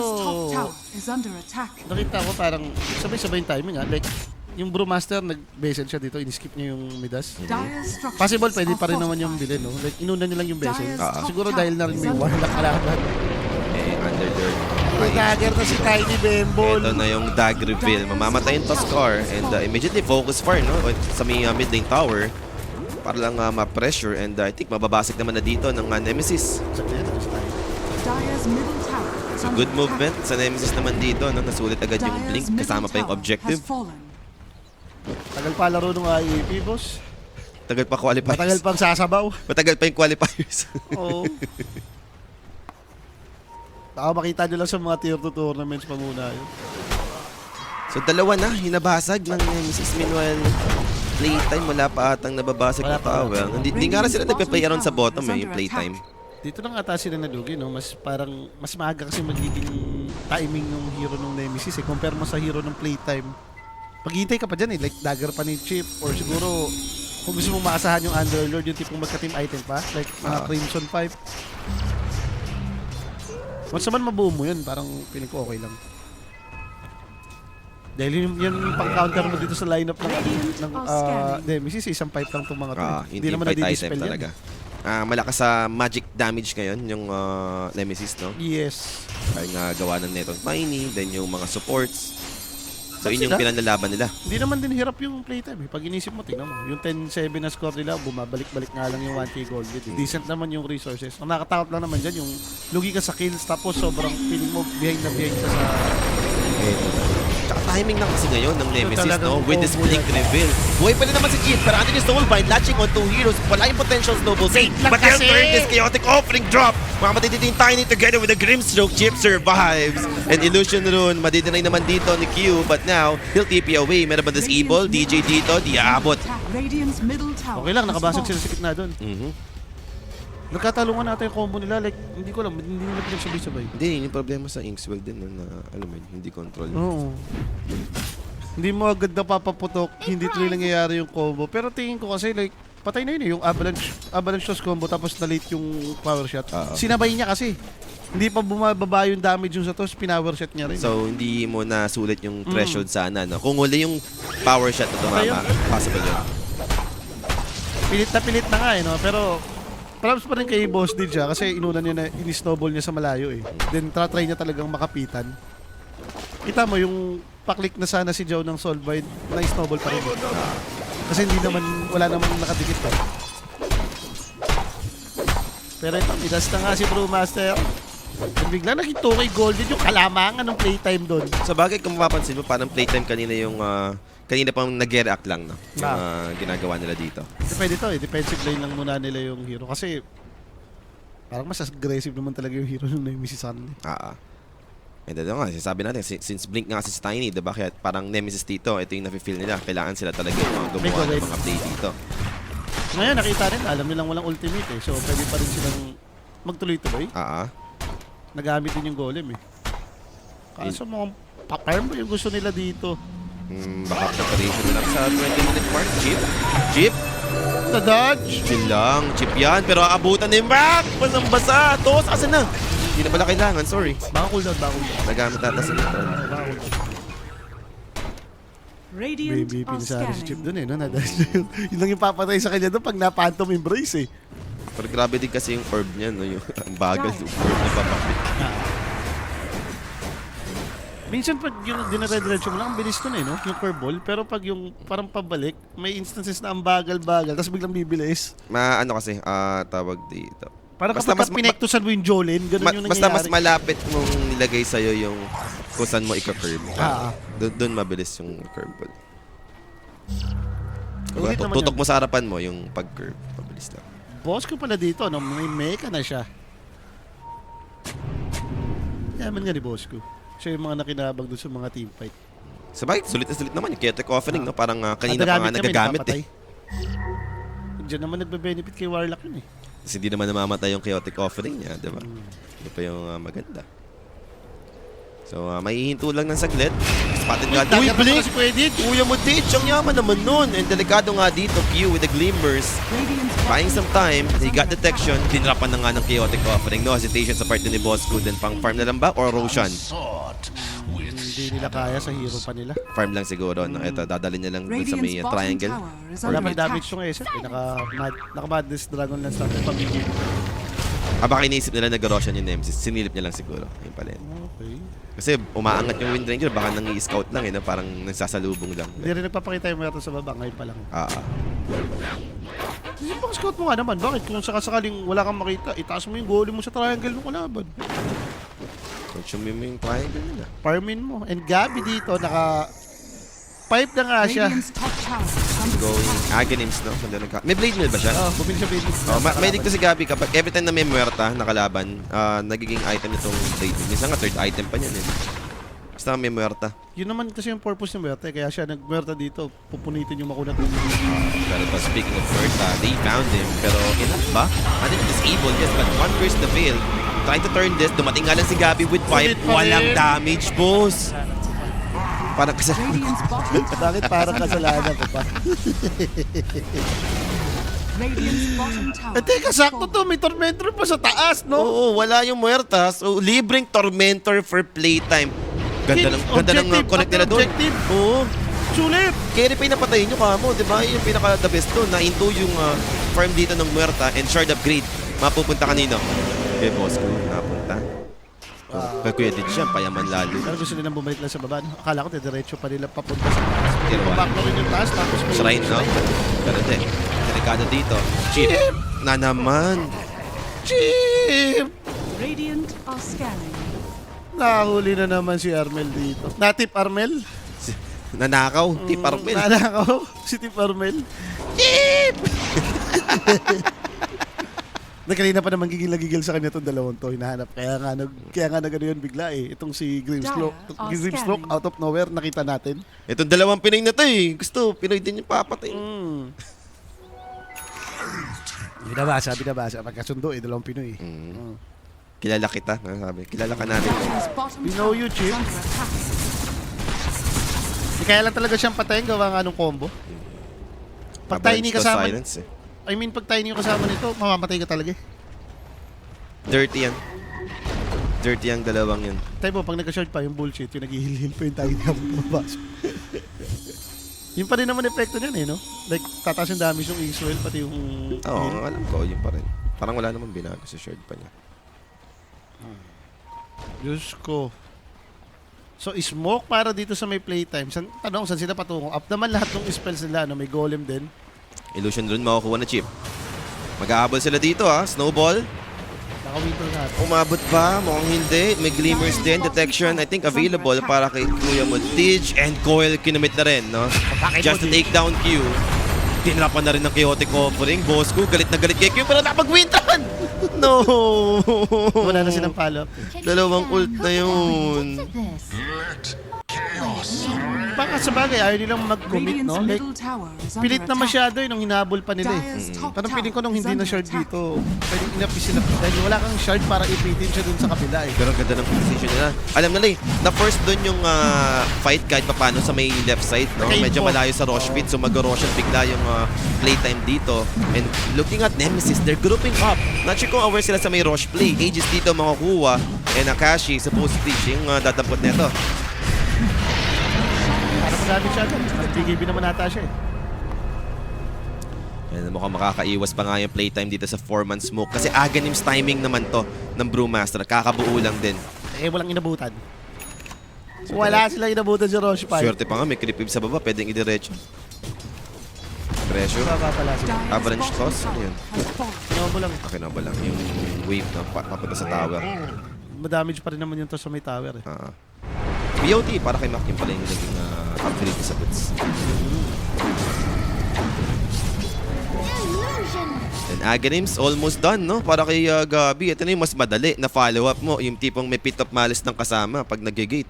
nakita ko parang sabay-sabay yung timing ha. Like, yung Brewmaster, nag-bezel siya dito, in-skip niya yung Midas. Possible, pwede pa rin naman yung bilhin, no? Like, inuna niya lang yung bezel. Siguro dahil na rin may warlock kalaban. Underlord. May dagger na si Tiny Bembol. Ito na yung Dag reveal. Mamamatay yung Tuskar and immediately focus far, no? Sa may mid lane tower. para lang ma-pressure and I think mababasag naman na dito ng Nemesis. Saglit, alis tayo. Dire's middle tower is So under good attack. movement sa Nemesis naman dito, no? Nasulit agad yung Dire's blink, middle kasama pa yung tower objective. has fallen. Tagal pa laro ng IEP, boss. Tagal pa qualifiers. Matagal pang sasabaw. Matagal pa yung qualifiers. Oo. Baka makita nyo lang sa mga tier 2 tournaments pa muna yun. So dalawa na, hinabasag ng Nemesis. Meanwhile, playtime, wala pa atang nababasag Wala na pa. tower. Hindi nga rin sila nagpe-play around sa bottom yung playtime. Dito lang ata sila nalugi, no? Mas parang, mas maaga kasi magiging timing ng hero ng Nemesis eh. Compare mo sa hero ng playtime. Paghihintay ka pa dyan eh, like dagger pa ni Chip or siguro kung gusto mong maasahan yung Underlord, yung tipong magka-team item pa, like mga Crimson 5. Once naman mabuo mo yun, parang feeling ko okay lang. Dahil yun pang-counter mo dito sa lineup ng Nemesis, isang pipe lang itong mga to. Hindi naman fight item talaga. Malakas sa magic damage ngayon yung Nemesis, no? Yes. Kaya nga gawa ng Neton Tiny, then yung mga supports. So Kasi yun yung pinanlalaban nila. Hindi naman din hirap yung playtime eh. Pag inisip mo, tingnan mo. Yung 10-7 na score nila, bumabalik-balik nga lang yung 1k gold. Decent naman yung resources. Ang nakatakot lang naman dyan, yung lugi ka sa kills, tapos sobrang feeling mo behind na behind ka sa... Tsaka timing lang kasi ngayon ng Nemesis, talagang no? With this combo blink yan. reveal. Buhay pa rin naman si Jeep, pero andun yung Soulbind, latching on two heroes. Wala yung potential snowball save. lang But they'll kasi! turn this chaotic offering drop. Mga matititing Tiny together with a Grimstroke. Jeep survives. And Illusion Rune, madidinay naman dito ni Q. But now, he'll TP away. Meron ba this Evil? DJ dito, di aabot. Radiant's middle tower Okay lang, has nakabasag sila fallen. sa gitna doon. Nagkatalungan natin yung combo nila, like, hindi ko alam, hindi nila pinagsabay-sabay. Hindi, yun yung problema sa Inkswell din na, alam mo yun, hindi control. Oo. Hindi mo agad napapaputok, hindi tuloy nangyayari yung combo. Pero tingin ko kasi, like, patay na yun eh, yung avalanche toss combo, tapos na-late yung power shot. Sinabay niya kasi. Hindi pa bumababa yung damage yung sa toss, pinower shot niya rin. So, hindi mo na sulit yung threshold sana, no? Kung huli yung power shot na tumama, possible yun. Pilit na nga eh, no? Pero, props pa rin kay Boss Did siya kasi inuna niya na in-snowball niya sa malayo eh. Then, try niya talagang makapitan. Kita mo yung paklik na sana si Joe ng Soulbind na snowball pa rin. Kasi hindi naman, wala namang nakadikit pa. Pero ito, idas na nga si Brewmaster. And bigla nakita kay Golden yung kalamangan ng playtime doon. Sa bagay, kung mapapansin mo, parang playtime kanina yung, kanina pang nag-react lang, no? Yung ginagawa nila dito. Pwede to eh, defensive lane lang muna nila yung hero. Kasi, parang mas aggressive naman talaga yung hero ng Nemesis Sun. And ito nga, sabi natin, since Blink nga kasi si Tiny, diba? Kaya parang Nemesis dito, ito yung nafe-feel nila. Kailangan sila talaga yung gumawa ng mga play dito. Ngayon, nakita rin, alam nilang walang ultimate eh. So, pwede pa rin silang magtuloy-tuloy. Nagamit din yung golem eh. Kaso mga pa-farm yung gusto nila dito. Baka preparation lang sa 20-minute mark. Chip! Na-dodge! Chill lang, Chip yan. Pero aabutan na yung back! Basang-basa! Tos, asan na? Hindi na pala kailangan, sorry. Baka cooldown. Nagamit nata sa return. Radiant Baby, are pinisari si Chip scanning. dun eh. No? Na-dodge na yun. Yun lang yung papatay sa kanya doon pag na-phantom embrace eh. Pero grabe din kasi yung orb niya, no? Yung ang bagal yung orb na papapit. Minsan pag yung dinare-diretso mo lang, ang bilis nun eh, no? Yung curveball. Pero pag yung parang pabalik, may instances na ang bagal-bagal, tapos biglang bibilis. Ano kasi, tawag dito. Parang Basta kapag pinektusan mo yung Jolene, ganun yung nangyayari. Basta mas malapit mong nilagay sa'yo yung kung saan mo ika-curve. Doon mabilis yung curveball. Ulit naman Tutok yun. mo sa harapan mo yung pag-curve. Mabilis lang. Boss ko pala dito, no? May mecha na siya. Yaman nga ni boss ko. Siya yung mga nakinabag doon sa mga team fight. Sabay, sulit na sulit naman yung chaotic offering, no? Parang kanina pa nga nagagamit eh. Diyan naman nagbe-benefit kay Warlock yun eh. Kasi hindi naman namamatay yung chaotic offering niya, di ba? Ito pa yung maganda. So, maihinto lang ng saglit. Spotted nga. Uy, Blink! Kuya mo, Ditch! Ang yaman naman nun. And delikado nga dito, Q with the glimmers. Buying some time. He got detection. Dinrapan na nga ng chaotic offering. No hesitation sa part ni Boss Good. Then pang farm na lang ba? Or Roshan? Hindi nila kaya sa hero pa nila. Farm lang siguro. No? Ito, dadalhin niya lang dun sa may Radiant's bottom triangle. tower is Wala under pang damage attack. yung ESET. Naka-Madness Dragon Lance natin pamigil. Baka iniisip nila nag-Roshan yung Nemesis. Sinilip niya lang siguro. Yun pala yun. Okay. Kasi umaangat yung Wind Ranger, baka nang-i-scout lang eh, no? Parang nagsasalubong lang. Hindi rin nagpapakita yung Muerta sa baba, ngayon pa lang. Yung pang scout mo nga naman, bakit kung sakasakaling wala kang makita, itaas mo yung goalie mo sa triangle ng kalaban. Consume mo yung triangle nila. Farmin mo. And Gabi dito, naka-pipe na nga siya. Radiant's top tower is under Going attack. Aghanims, no? May Blade Mill ba siya? Bumili siya baby. May to si Gabi kapag every time na may muerta na kalaban, nagiging item nitong Blade Mill. Minsan nga third item pa niyan eh. Basta may muerta. Yun naman kasi yung purpose ng Muerta, kaya siya nag-Muerta dito, pupunitin yung makunat ng Pero speaking of muerta, they found him. Pero enough ba? I think disable, yes, but one person to fail. Trying to turn this, dumating nga lang si Gabi with pipe. Ulit pa Walang rin. damage, boss! Parang kasi... Radiant's bottom tower. Bakit parang kasalanan ko pa? Radiant's bottom tower. Eh teka, sakto to, may Tormentor pa sa taas, no? Oo, wala yung muerta. So, libreng Tormentor for playtime. Ganda ng Objective, connect nila doon. objective. Oo. Sulit! Carry pa yung napatayin nyo kamo, di ba? Yung pinaka-the best doon. Na-into yung farm dito ng muerta and shard upgrade. Mapupunta kanino? Okay, boss ko. Napunta. Kaya Kuya Didge yan, payaman lalo. Pero gusto nilang bumalik lang sa baba, no? Akala ko diretso pa nila papunta sa taas. Tier one. Back na rin yung taas, tapos may... Shrine, no? Pero hindi. Delikado dito. Chip. Na naman. Chip! Radiant are scanning. Nahuli na naman si Armel dito. Natip Armel? Nanakaw. Tip Armel. Nanakaw si Tip Armel. Chip! Nakalina pa naman gigil sa kanya itong dalawang to. Hinahanap. Kaya nga nag ano yun bigla eh. Itong si Grimstroke. Grimstroke out of nowhere nakita natin. Itong dalawang Pinoy na to eh. Gusto, Pinoy din yung papatay. Binabasa. Pagkasundo eh, dalawang Pinoy. Kilala kita. Sabi. Kilala ka natin. Radiant's bottom We know tower you, is Chip. under attack. Kaya lang talaga siyang patayin gawa nga nung combo. Pag tiny kasama, Silence, eh. I mean pag tiny yung kasama nito, mamamatay ka talaga eh. Dirty yan. Dirty ang dalawang yun. Tayo mo, pag nag-short pa yung bullshit, yung nag-heal pa yung tiny habang mabasok. Yun pa rin naman epekto niyan eh, no? Like, tataas yung damage yung Israel, pati yung Oo, heal. alam ko. Yun pa rin. Parang wala naman binago sa shard pa niya. Diyos ko. So, smoke para dito sa may playtime. Tanong, saan sila patungo? Up naman lahat ng spells nila, no? May golem din. Illusion Rune makukuha na chip. Mag-aabol sila dito Snowball. Naka-winter natin. Umabot ba? Mukhang hindi. May glimmers din. Detection, I think, available para kay Kuya Modij. And Coil kinumit na rin, no? Just to take down Q. Tinrapan na rin ng chaotic offering. Boss ko, galit na galit kay Q, pero napag-wintan! No! Wala na silang follow-up. Dalawang ult na yun. Baka sa bagay, ayaw nilang mag-commit, Radiant's no? Like, middle tower is under pilit na attack. masyado yun nung hinabol pa nila eh. Dyer's top Parang piling ko tower nung is hindi na under shard attack. dito, pwedeng inapis sila. Dahil wala kang shard para ipitin siya dun sa kabila eh. Pero ang ganda ng position nila. Alam nila na first doon yung fight kahit papano sa may left side, no? Kay Medyo Info. malayo sa Rosh pit, so mag-Roshan bigla yung playtime dito. And looking at Nemesis, they're grouping up. Not sure kung aware sila sa may Rosh play. Aegis dito makukuha, and Akashi supposedly siya yung dadampot nito. Para madami siya agad. BKB naman nata siya eh. And mukhang makakaiwas pa nga yung playtime dito sa 4-man smoke. Kasi Aghanims timing naman to ng Brewmaster. Kakabuo lang din. Eh, walang inabutan. Wala silang inabutan sa Roche Pie. Swerte pa nga, may creep wave sa baba. Pwedeng idiretso. Pressure. Baba pala sila. Dyer's Avalanche bottom toss? Ano tower yun? has fallen. Tinobo lang. Okay na ba lang yung wave na papunta sa tower. Madamage pa rin naman yung to sa may tower eh. BOT para kay Mac yung pala yung naging upgrade sa boots. And Aghanims almost done, no? Para kay Gabi. Ito na yung mas madali na follow-up mo. Yung tipong may pit of malice ng kasama pag nag-gate.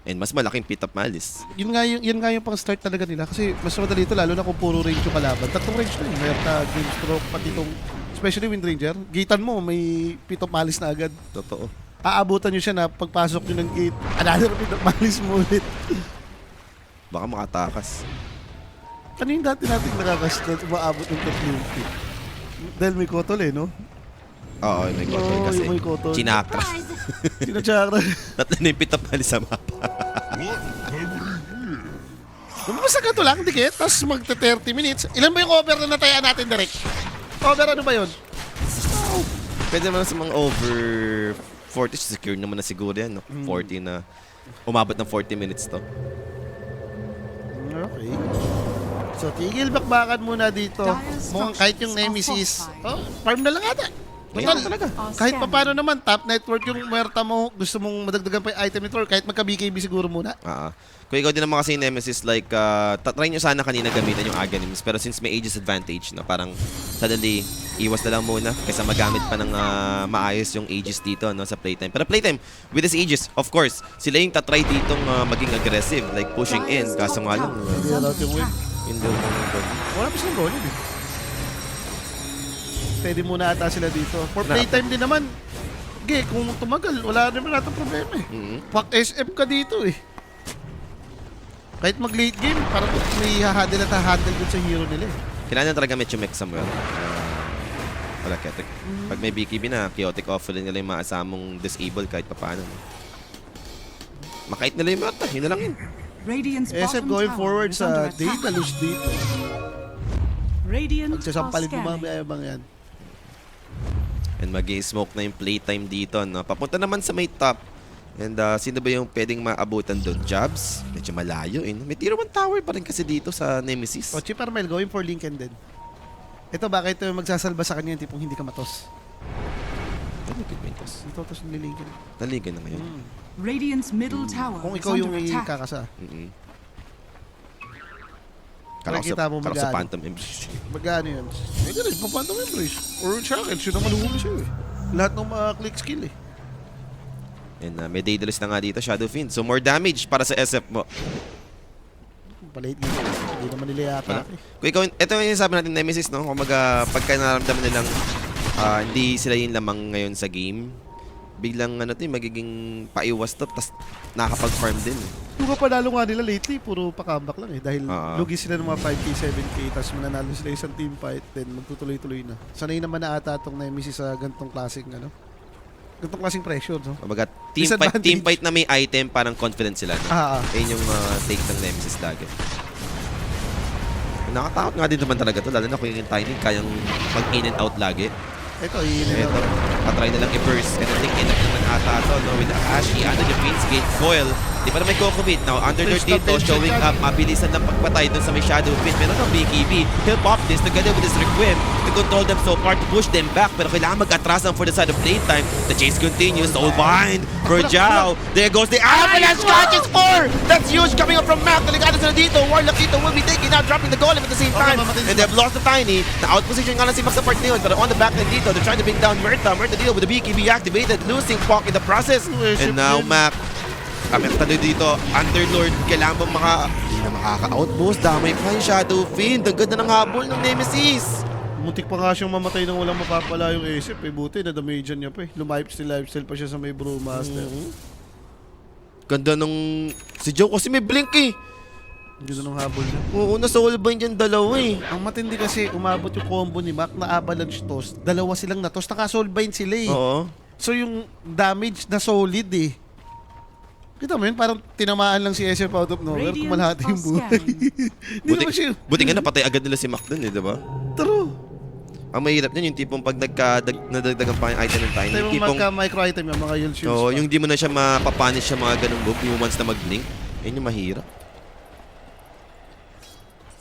And mas malaking pit of malice. Yun nga yung pang start talaga nila kasi mas madali ito lalo na kung puro range yung kalaban. Tatlong range na eh. Mayroon Grimstroke, pati itong especially Wind Ranger. Gatean mo, may pit of malice na agad. Totoo. Aabutan nyo siya na pagpasok nyo ng gate. Another pit of malice mo ulit. Baka makatakas. Ano yung dati nating nakakastat umaabot ng 3 feet? Dahil may kotol eh, no? Oo, may kotol Oo, kasi. yung may kotol. Chinakra. Sinachakra. Tatlo na yung pit of malice sa mapa. Basta ka lang, dikit, tapos magta 30 minutes. Ilan ba yung over na natayaan natin direct? Over ano ba yun? Pwede naman sa mga over 40, secure naman na siguro yan. No? 40 na, umabot ng 40 minutes to. Okay. So, tigil bakbakan muna dito. Mukhang kahit yung Nemesis, farm na lang ata. Total, talaga. kahit pa paano naman, top network yung muerta mo, gusto mong madagdagan pa yung item network, kahit magka-BKB siguro muna. Kung ikaw din naman kasi yung Nemesis, like, try nyo sana kanina gamitan yung Aghanims. Pero since may Aegis advantage, no, parang suddenly, iwas na lang muna kaysa magamit pa ng maayos yung Aegis dito no, sa playtime. Pero playtime, with this Aegis, of course, sila yung tatry ditong maging aggressive, like pushing in. Kaso nga lang, Hindi allowed yung win. hindi mo Wala pa silang goal yun eh. Steady muna ata sila dito. For playtime din naman, kung tumagal, wala naman natin problema eh. Fuck SM ka dito eh. Kahit mag-late game, parang may hahandle at hahandle dun sa hero nila eh. Kailangan talaga medyo mix somewhere. Wala chaotic. Pag may BKB na, chaotic offer nila yung maasamong disable kahit papaano. Makait nila yung mata, yun na lang yun. Radiant's SM bottom going tower forward is sa under data attack. lose dito. Radiant are Magsasampalin mo scanning. mamaya bang yan. And mag-smoke na yung playtime dito. No? Papunta naman sa may top. And sino ba yung pwedeng maabutan doon? Jobs? Medyo malayo eh. May tier 1 tower pa rin kasi dito sa Nemesis. O, Chip Armel going for Lincoln din. Ito, baka ito yung magsasalba sa kanya yung tipong hindi ka matos. Taligid mo ito. Ito, tos ni Lincoln. Taligid na ngayon. Radiant's middle tower Kung is ikaw yung under attack. ikakasa. Nakikita mo Kala ko sa mag-ano. Phantom Embrace. Magkano yun? Eh, ganun, papantong embrace. Or shackles, yun ang maluhuli sa'yo eh. Lahat ng mga click skill eh. And may Daedalus na nga dito, Shadow Fiend. So more damage para sa SF mo. Palate game. Hindi naman nila yata eh. Kung ikaw, ito yung sabi natin Nemesis, no? Kung pagka naramdaman nilang hindi sila yung lamang ngayon sa game, biglang magiging paiwas to, tapos nakakapag-farm din. Yung panalo nga nila lately, puro pa-comeback lang eh. Dahil lugi sila ng mga 5K, 7K, tapos mananalo sila isang team fight, then magtutuloy-tuloy na. Sanay naman na ata itong Nemesis sa gantong klaseng, gantong klaseng pressure, no? Kumbaga, Disadvantage. team fight na may item, parang confident sila. Ayun yung take ng Nemesis lagi. Nakatakot nga din naman talaga to, lalo na kung yung Tiny kayang mag-in and out lagi. Ito, patry na lang i-burst. And I think enough naman ata to, no? With the Ashy, under the Prince Gate Foil. Di pa na may Kokobit. Now, Underlord dito, showing up. Mabilisan ng pagpatay dun sa may Shadow Fiend. Meron ng BKB. He'll pop this together with his Requiem to control them so far, to push them back. Pero kailangan mag-atrasan for the side of playtime. The chase continues. Soulbind for Zhao. There goes the Avalanche Conscious 4! That's huge coming up from Mac. Delikado sila dito. Warlock dito will be taking out, dropping the golem at the same time. And they've lost the Tiny. Na-outposition nga lang si Max sa part na yun. Pero on the back end dito, they're trying to bring down Murta. Murta deal with the BKB activated, losing Pok in the process. And now Mac, kami talo dito, Underlord, kailangan ba hindi na makaka-outpost. Damay pa yung Shadow Fiend. Ang ganda ng habol ng Nemesis. Muntik pa nga siyang mamatay nang walang mapapala yung ASF eh. Buti na damagean niya pa eh. Lifestyle pa siya sa may Brewmaster. Ganda nung si Joe kasi may blink eh. Ang ganda ng habol niya. Oo, na-soulbind yung dalawa eh. Ang matindi kasi umabot yung combo ni Mac na avalanche toss. Dalawa silang natos. Naka-soulbind sila eh. Oo. So yung damage na solid eh. Kita mo yun, parang tinamaan lang si SF out of nowhere. Kumalahati yung buhay. Hindi naman siya. Buti nga napatay agad nila si Mac dun eh, diba? True. Ang mahirap niyan yung tipong pag nadagdagan pa yung item ng Tiny. Tayo Tipong, magka-micro item yung mga yield shields. oo, pa. yung di mo na siya mapapunish sa mga ganung move, yung once na mag-blink. Yun yung mahirap.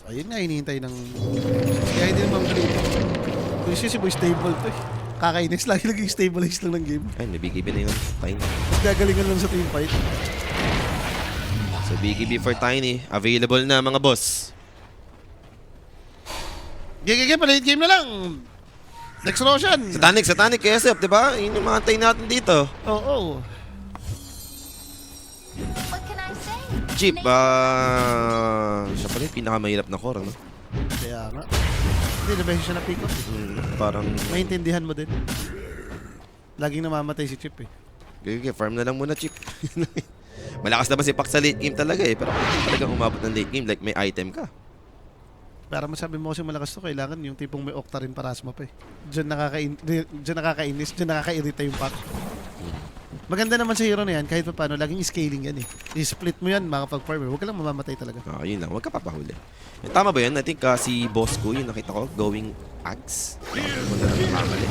Ayun nga, hinihintay ng... Kaya hindi naman galing. Kung si Boy stable to eh. Kakainis, lagi naging stabilize lang ng game. Ay, may BKB na yun. Tiny. Gagalingan lang sa team fight. So, BKB for Tiny. Available na, mga boss. Gigigil, palate game na lang. Next Roshan. Satanic, SF, diba? Yun yung mga antay natin dito. Oo. What can I say? Jeep, siya pala yung pinakamahirap na core, no? Kaya nga. Hindi, na beses siya na pick up. Parang, Maintindihan mo din. Laging namamatay si Chip eh. farm na lang muna, Chip. Malakas na ba si Pak sa late game talaga eh. Pero kung talagang umabot ng late game, like may item ka. Para masabi mo kasi malakas to, kailangan yung tipong may Octarine Parasma pa eh. Diyan nakakainis, diyan nakakairita yung pack. Maganda naman sa hero na yan, kahit pa paano, laging scaling yan eh. I-split mo yan, makapag-farmer. Huwag ka lang mamamatay talaga. Yun lang, huwag ka papahuli. Tama ba yun? I think si boss ko, yung nakita ko, going axe. Wala na makamali.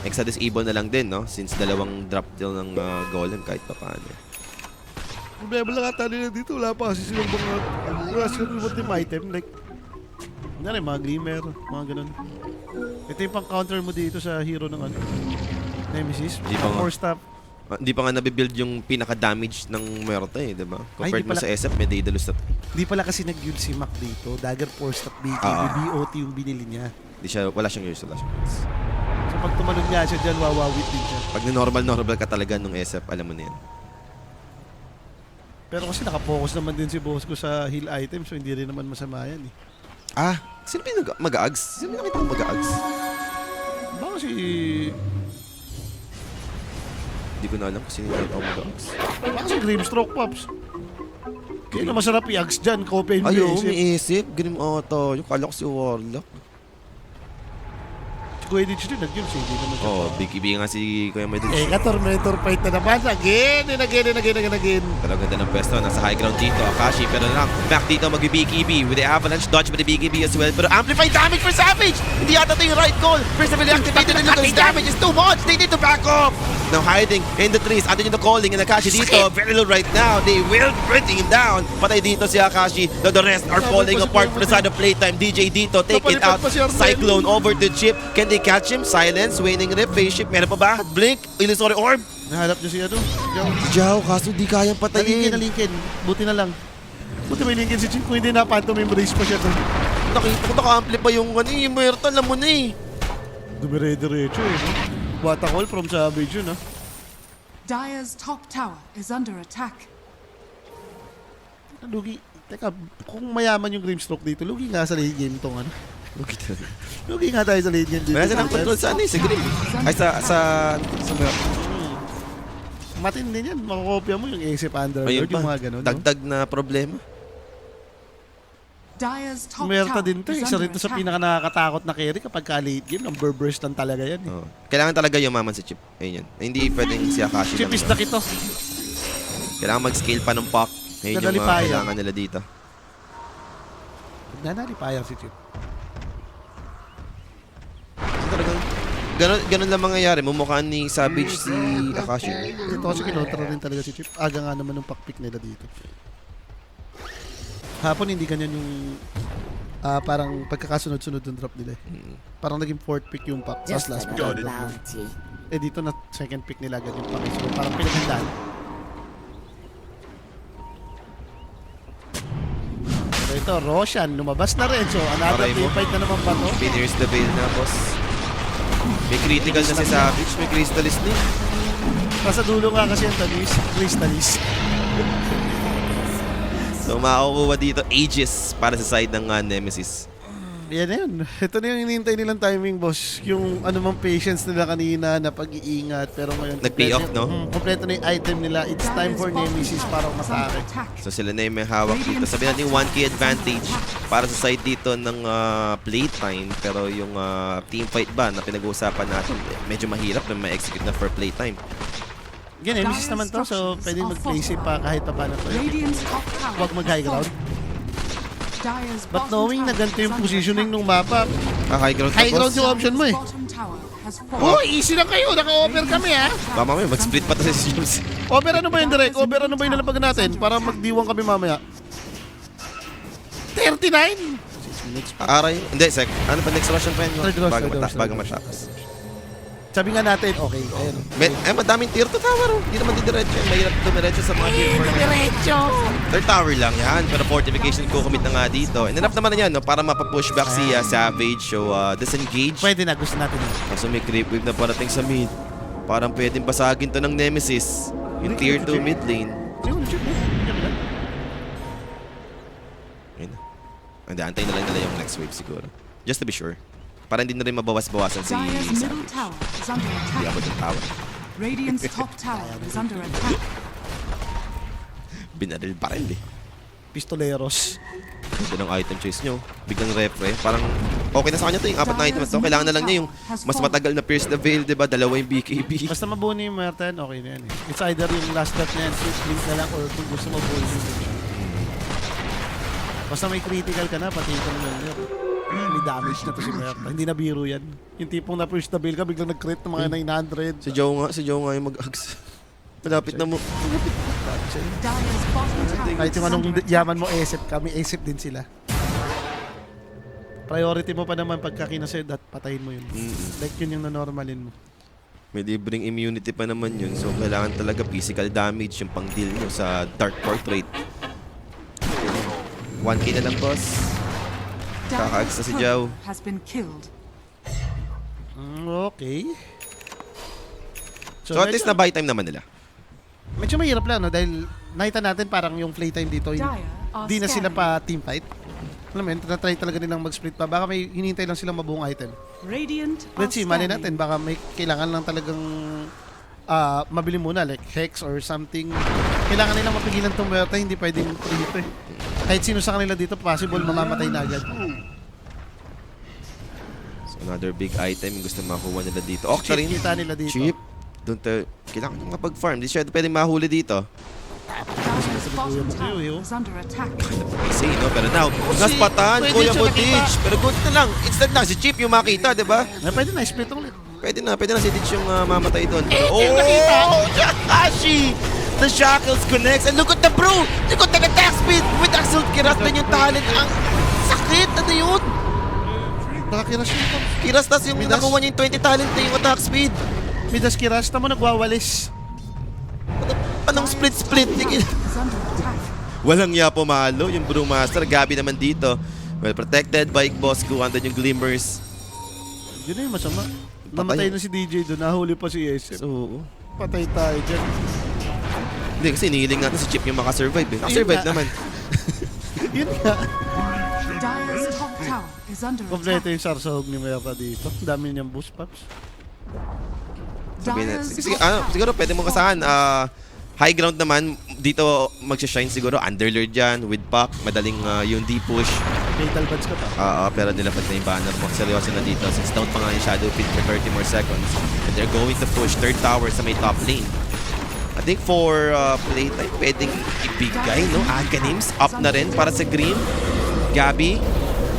Exa-disable na lang din, no? Since dalawang drop deal ng golem kahit pa paano. Problema lang ata nila dito. Wala pa kasi silang wala silang ultimate item. Like, mga glimmer, mga ganun. Ito yung pang counter mo dito sa hero ng Nemesis. Di pa nga. 4-stop. Hindi pa nga nabibuild yung pinaka-damage ng Muerta eh, diba? Ay, Compared di mo pala- sa SF, may Daedalus na Di pala kasi nag-build si Mac dito. Dagger 4-stop BKB, BOT yung binili niya. wala siyang use, wala siyang use. So pag tumalon nga siya dyan, wawawit din siya. Pag normal ka talaga nung SF, alam mo na yan. Pero kasi nakapokus naman din si boss ko sa heal item, so hindi rin naman masama yan eh. Sino mag-ags? Sino nakita ko mag-ags? Baka si... Hindi ko na alam kung sino nakita ko mag-ags. Baka si Grimstroke, Pops. Kaya na masarap i-ags dyan, Copen Ay, oo, Basic. may isip. Grim Auto. Yung kala ko si Warlock. Si Kuya Ditch din nag-yun, so hindi naman siya. BKB nga si Kuya Medix. Tormentor fight na naman. Again and again. Pero ganda ng pwesto. Nasa high ground dito. Akashi. Pero lang. Back dito mag-BKB. With the avalanche dodge by the BKB as well. Pero amplified damage for Savage. Hindi yata ito yung right call. Perseverely activated and Lucas damage is too much. They need to back off. Now hiding in the trees. Atin yung calling. And Akashi dito. Very low right now. They will bring him down. Patay dito si Akashi. The rest are falling apart for the side of playtime. DJ dito. Take it out. Cyclone over the chip. Can they catch him? Silence. Waning Rip. Phase shift. Meron pa ba? Blink. Illusory Orb. Nahanap niyo si Jao, kaso di kayang patayin. Nalinkin. Buti na lang. Buti may linkin si Chip. Kung hindi napanto, may embrace pa siya doon. Nakita ko naka-ampli pa yung yung Muerta, alam mo na eh. Dumire-diretso eh. No? Bata call from Savage yun ah. Dire's top tower is under attack. Lugi. Teka, kung mayaman yung Grimstroke dito, lugi nga sa late game tong ano. Lugi nga tayo sa late game dito. Wala silang control sa sa Grim. Ay, sa Muerta. Matindi yan. Makakopya mo yung ASAP Underlord, Ayun yung pa, mga ganun. dagdag na problema. Dire's top Merta tower din to. is Isa under rin to sa attack. pinaka-nakakatakot na carry kapag ka-late game. Number burst lang talaga yan. Eh. Kailangan talaga yumaman si Chip. Ayun yan. Hindi pwedeng si Akashi Chip lang. is na kito. Kailangan mag-scale pa ng pack. Ayun yung Nadalipayan. kailangan nila dito. Nanalipayang si Chip. So, talagang ganun lang mangyayari. Mumukhaan ni Savage si Akashi. Ito kasi kinontra rin talaga si Chip. Aga nga naman ng pack-pick nila dito. Hapon hindi ganyan yung parang pagkakasunod-sunod ng drop nila eh. Parang naging fourth pick yung pack. Tapos last pick. Eh dito na second pick nila agad yung pack. So parang pinagandaan. Pero ito, Roshan, lumabas na rin. So another Aray mo. team fight na naman ba to? Pierce the veil na, boss. May critical na si Savage. May Crystalist din. Nasa dulo nga kasi yung Tanis. Crystallis. So, makukuha dito ages para sa side ng Nemesis. Yan na yun. Ito na yung hinihintay nilang timing, boss. Yung ano mang patience nila kanina na pag-iingat. Pero ngayon, Nag-pay off, no? Kompleto na yung item nila. It's time for Nemesis para umatake. So, sila na yung may hawak dito. Sabi natin 1k advantage para sa side dito ng playtime. Pero yung team fight ba na pinag-uusapan natin, medyo mahirap na ma-execute na for playtime. Yan, Nemesis naman to. So, pwede mag-play safe pa kahit pa paano to. Radiant's top tower Huwag mag-high ground. Dire's But bottom knowing na tower ganito is yung under positioning attack. ng mapa, High ground na, High ground boss. yung option mo eh. Bottom tower has fallen. Oh, easy lang kayo. Naka-over kami ha. Baka mamaya mag-split pa to si James. Over ano ba yung direct? Over ano ba yung nalabagan natin? Para magdiwang kami mamaya. 39? 6 minutes pa. Aray. Hindi, ano pa next rush pa yun? Third rush, Bago third rush, bago third rush. matapos. Sabi nga natin, okay. Ayun. Madaming tier to tower. Hindi naman didiretso. Mahirap dumiretso sa mga tier 4. Diretso! Third tower lang yan. Pero fortification ko commit na nga dito. And enough naman na yan, no? Para mapapush back si Savage. So, disengage. Pwede na, gusto natin yun. Kaso may creep wave na parating sa mid. Parang pwedeng basagin to ng Nemesis. Yung tier 2 mid lane. Ayun, check mo. Yan lang. Ayun na. Hindi, antayin na lang nila yung next wave siguro. Just to be sure. Para hindi na rin mabawas-bawasan si Dire's middle Savage. tower is under Hindi ako attack. ng tower. Radiant's top tower is under attack. Binaril pa rin eh. Pistoleros. Ito ng item choice nyo. Biglang refre. Parang okay na sa kanya to yung apat na item na to. Kailangan na lang niya yung mas matagal na Pierce the Veil, diba? Dalawa yung BKB. Basta mabuo na yung Merten, okay na yan eh. It's either yung last step na yan, swift blink na lang, or kung gusto mo buo yung position. Basta may critical ka na, pati ka na lang yun. May damage na to si Merta. Hindi na biro yan. Yung tipong na-push na build ka, biglang nag-crit ng mga 900. Si Joe nga yung mag-ags. Malapit na mo. Dire's bottom tower Kahit is yung anong under attack. yaman mo, ASIP ka, may ASIP din sila. Priority mo pa naman pagka kinasid at patayin mo yun. Like yun yung nanormalin mo. May libreng immunity pa naman yun. So, kailangan talaga physical damage yung pang-deal nyo sa Dark Portrait. 1k na lang, boss. Kaka-ags na si Dire's Jao. turret has been killed. Okay. So, at least na buy time naman nila. Medyo mahirap lang, no? Dahil nakita natin parang yung playtime dito, Dire are di na sila scanning. pa team fight. Alam mo yun, tinatry talaga nilang mag-split pa. Baka may hinihintay lang silang mabuong item. Radiant are Let's see, mali scanning. natin. Baka may kailangan lang talagang mabili muna, like Hex or something. Kailangan nilang mapigilan itong Merta, hindi pwedeng dito eh. Kahit sino sa kanila dito, possible mamamatay na agad. So, another big item yung gusto makuha nila dito. Octarine. Cheap kita nila dito. Cheap. Doon tayo. Kailangan nyo kapag-farm. Di siya pwede mahuli dito. Dire's bottom tower is under attack. Easy, no? Pero now, naspatan, pwede Kuya siya Butich. Pero good na lang. Instant lang. Si Chip yung makita, di ba? Pwede na, split ulit. Pwede na si Ditch yung mamatay doon. Oh, nakita! Jakashi! The Shackles connects. And look at the bro! Look at the attack speed! With Axel Kiras na yung talent. Ang sakit! Ano yun? Nakakiras yun ito. Kiras tas yung Midas. nakuha niya yung 20 talent na yung attack speed. Midas Kiras, tamo nagwawalis. Anong split-split? Is under attack. Walang yapo malo. Yung Brewmaster, Gabi naman dito. Well protected by Bosco. Andun yung Glimmers. Yun na yung masama. Namatay na si DJ doon, nahuli pa si SF. So, Patay tayo dyan. hindi kasi inihiling natin si Chip yung makasurvive eh. Nakasurvive Yun nga. naman. Yun nga. Dire's top tower is under Kompleto attack. yung sarsahog ni Merta dito. Ang dami niyang boost pops. Sabihin na, Dire's sige, top tower siguro pwede mong kasahan. High ground naman, dito magsashine siguro. Underlord dyan, with Puck, madaling yung D-push. Fatal buds ka pa. Pero nilapad na yung banner mo. Seryoso na dito. Since down pa nga yung Shadow Pit for 30 more seconds. And they're going to push third tower sa may top lane. I think for playtime, pwedeng ibigay, no? Aghanim's up na rin para sa Green. Gabi,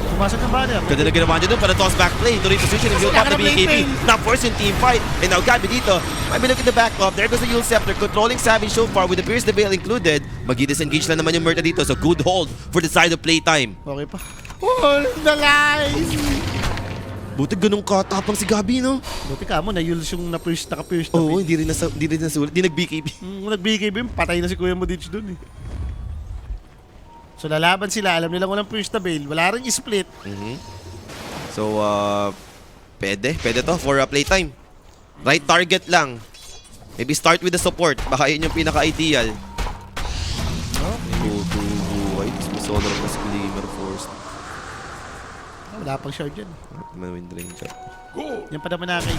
Pumasok ang banner. ganda na ginawa niya doon para toss back play. Tuloy position and build up the BKB. Now forcing team fight. And now Gabi dito. Might be looking at the back up. There goes the Yule Scepter. Controlling Savage so far with the Pierce the Veil included. Mag-disengage lang naman yung Murta dito. So good hold for the side of playtime. Okay pa. Hold the line! Buti ganun katapang si Gabi, no? Buti ka mo, na-yules yung naka-pierce na Oo, bit. hindi rin nasulit. Hindi nag-BKB. Nag-BKB, patay na si Kuya Modich dun eh. So lalaban sila, alam nilang walang pierce na bail. Wala rin split. So, pwede to for playtime. Right target lang. Maybe start with the support. Baka yun yung pinaka-ideal. Buhay. May solo lang na si Glimmer Force. Wala pang shard yan. Naman wind ranger. Yan pa naman nakakay.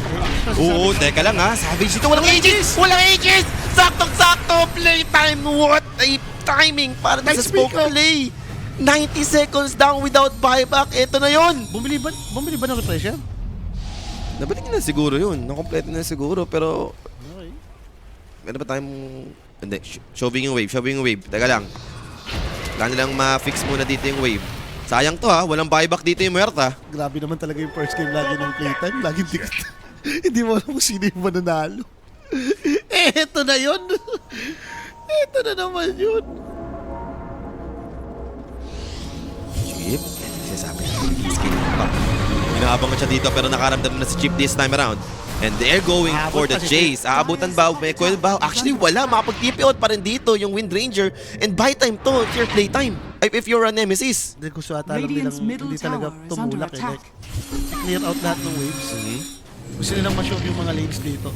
Oo, teka lang ha. Savage dito. Walang ages! Walang ages! Saktong-sakto! Playtime! What a timing para sa Nice spoke pick up. play! 90 seconds down without buyback. Ito na yun! Bumili ba ng refresh yan? Nabalik na siguro yun. Nakompleto na siguro. Pero, Okay. meron ba tayong... Hindi. Shoving yung wave. Teka lang. Kailangan nilang ma-fix muna dito yung wave. Sayang to ha. Walang buyback dito yung Muerta. Grabe naman talaga yung first game lagi ng playtime. Laging dikit. Hindi mo alam kung sino yung mananalo. Eto na yun. Eto na naman yun. Chip? Sinasabi niya. Skin pa. Inaabang siya dito pero nakaramdam na si Chip this time around. And they're going for Aabot the pa si chase. Aabutan ba? May coil ba? Actually, wala. Makapag-TP out pa rin dito yung Wind Ranger. And buy time to if you're playtime. If you're a Nemesis. Hindi ko siya alam nilang Radiant's middle hindi talaga tower is under tumulak eh. attack. Like, clear out lahat ng waves. Gusto nilang ma-show yung mga lanes dito.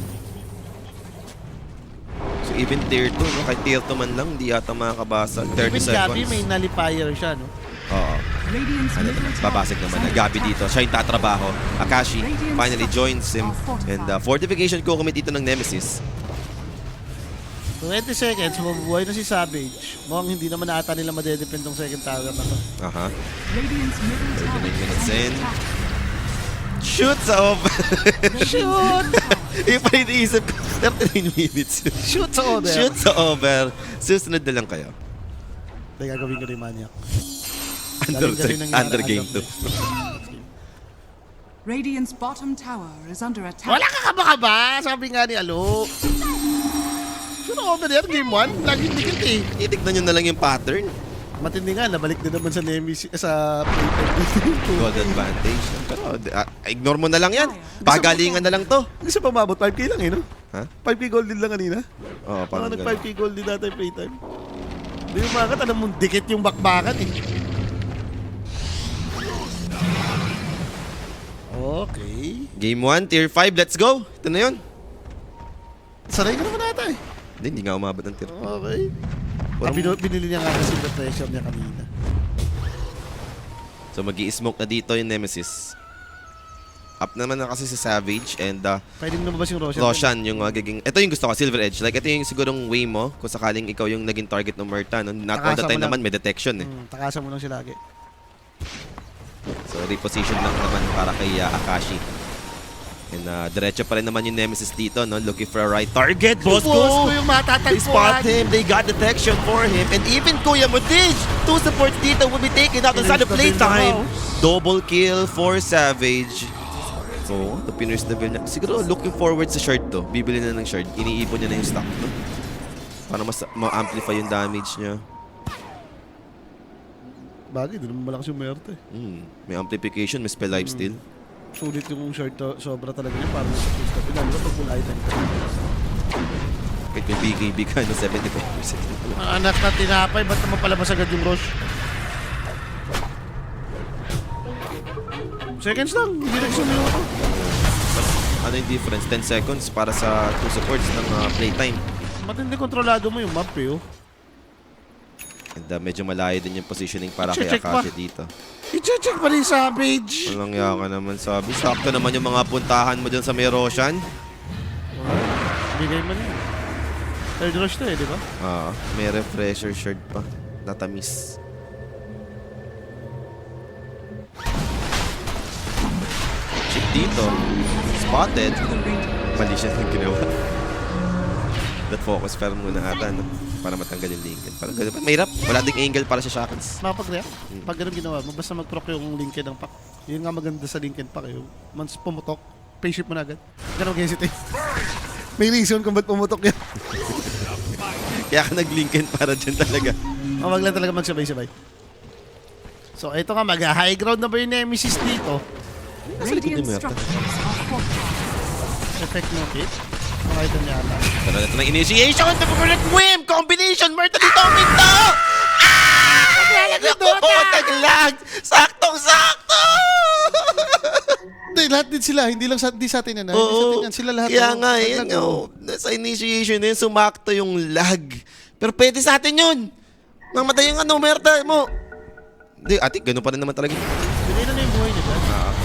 So even tier 2, no? Kahit tier 2 man lang, hindi yata makakabasa. 30 Even seconds. Gabi may nullifier siya, no? Oo. Radiant's middle tower Babasag is naman na under Gabi attack. dito. Siya yung tatrabaho. Akashi finally joins him. And fortification ko commit dito ng Nemesis. 20 seconds, mabubuhay na si Savage. Mukhang hindi naman ata nila madedepend tong second tower na to. Aha. Radiant's middle tower 39 is minutes under in. attack. Shoot sa over. Shoot! Yung pa iniisip ko, 39 minutes. Shoot sa order! Shoot sa over. Susunod na lang kayo. Hindi, gagawin ko rin maniac. Under, Galing kasi nangyari, under game under 2. Radiant's bottom tower is under attack. Wala ka kaba-kaba, sabi nga ni Alo. Sino over there, game 1? Laging dikit eh. Titignan nyo na lang yung pattern. Matindi nga, nabalik din naman sa Nemesis, sa playtime. Gold advantage. Pero ignore mo na lang yan. Pagalingan na lang to. Kasi pamabot, 5k lang eh, no? Ha? 5k gold din lang kanina. Oo, parang Nag ganun. 5k gold din dati playtime. Hindi yung makat, alam mo, dikit yung bakbakan eh. Okay. Game 1, tier 5, let's go. Ito na yun. Saray ka naman ata eh. Hindi nga umabot ng tier 5. Okay. Binili niya nga kasi yung treasure niya kanina. So mag-i-smoke na dito yung Nemesis. Up naman na kasi si Savage and Pwedeng lumabas yung Roshan. Roshan yung magiging... Ito yung gusto ko, Silver Edge. Like ito yung sigurong way mo kung sakaling ikaw yung naging target ng Murta. No? Not all the Takasan time mo lang. naman may detection eh. Takasan mo lang siya lagi. So reposition lang naman para kay Akashi. And diretso pa rin naman yung Nemesis dito, no? Looking for a right target. Bosco yung They spot matatagpuan. him. They got detection for him. And even Kuya Mudij, 2 supports dito will be taken out on side of playtime. Double kill for Savage. So, the Pinners na build niya. Siguro looking forward sa shard to. Bibili na ng shard. Iniipon niya na yung stock, no? Para mas ma-amplify yung damage niya. Bagay, di naman malakas yung Merte. May amplification, may spell lifesteal. Sulit yung short to, sobra talaga niya para sa first step. Lalo pag full item ka. Kahit may BKB ka, no? 75%. Ang anak na tinapay, ba't naman palabas agad yung Rosh? Seconds lang, hindi na isang minuto. Ano yung difference? 10 seconds para sa 2 supports ng playtime. Matindi kontrolado mo yung map eh, oh. And medyo malayo din yung positioning para kay Check pa. Akashi dito. I-check pa rin Savage. Walang yaka naman sabi. Sakto naman yung mga puntahan mo dyan sa may Roshan. Bigay man yun. Third rush to eh, di ba? May refresher shard pa. Natamis. Check dito. Spotted. Mali siya yung ginawa. That focus fire muna ata, no? Para matanggal yung Lincoln. Parang ganun. Mahirap. Wala ding angle para sa Shackles. Makapag-react. Pag ganun ginawa mo, basta mag-proc yung Lincoln ng pack. Yun nga maganda sa Lincoln pack eh. Once pumutok, pay-ship mo na agad. Ganun mag-hesitate. May reason kung ba't pumutok yan. Kaya ka nag-Lincoln para dyan talaga. Wag lang talaga magsabay-sabay. So, ito nga, mag-high ground na ba yung Nemesis dito? Nasa likod ni Radiant Murta. structures are fortified. Effect no kit. Makita niya ata. Tara na ito ng initiation. The correct whim! Combination! Murta dito! Minto! Naglag! Saktong-sakto! Hindi, lahat din sila. Hindi lang hindi sa atin yan. Hindi sa atin yan. Sila lahat. Kaya oh. nga, Naglag, yan oh. Sa initiation na yun, sumakto yung lag. Pero pwede sa atin yun. Mamatay yung Murta mo. Hindi, ate, ganun pa rin naman talaga. Bigay na yung buhay niya.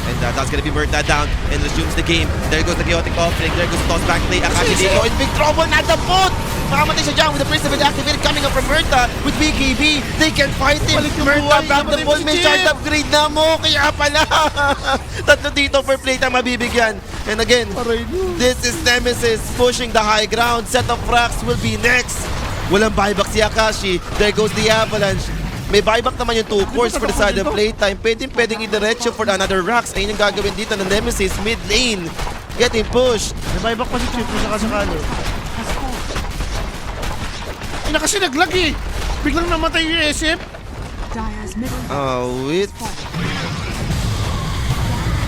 And that's gonna be Murta down and resumes the game. There goes the chaotic offering. There goes the toss back play. Akashi dito in big trouble at the foot. Makamatay siya dyan with the Prince of activated coming up from Murta with BKB. They can fight him. Balik yung Murta buhay. back the Namatay ball. mo si May Jim. shard upgrade na mo. Kaya pala. Tatlo dito for playtime mabibigyan. And again, Aray no. this is Nemesis pushing the high ground. Set of racks will be next. Walang buyback si Akashi. There goes the Avalanche. May buyback naman yung 2 cores for the side of playtime. Pwedeng idiretso for another racks. Ayun yung gagawin dito ng Nemesis mid lane. Getting pushed. May buyback pa si Chip kung sakasakali. Ay, na kasi naglag eh. Biglang namatay yung SF. Dire's middle Oh, wait.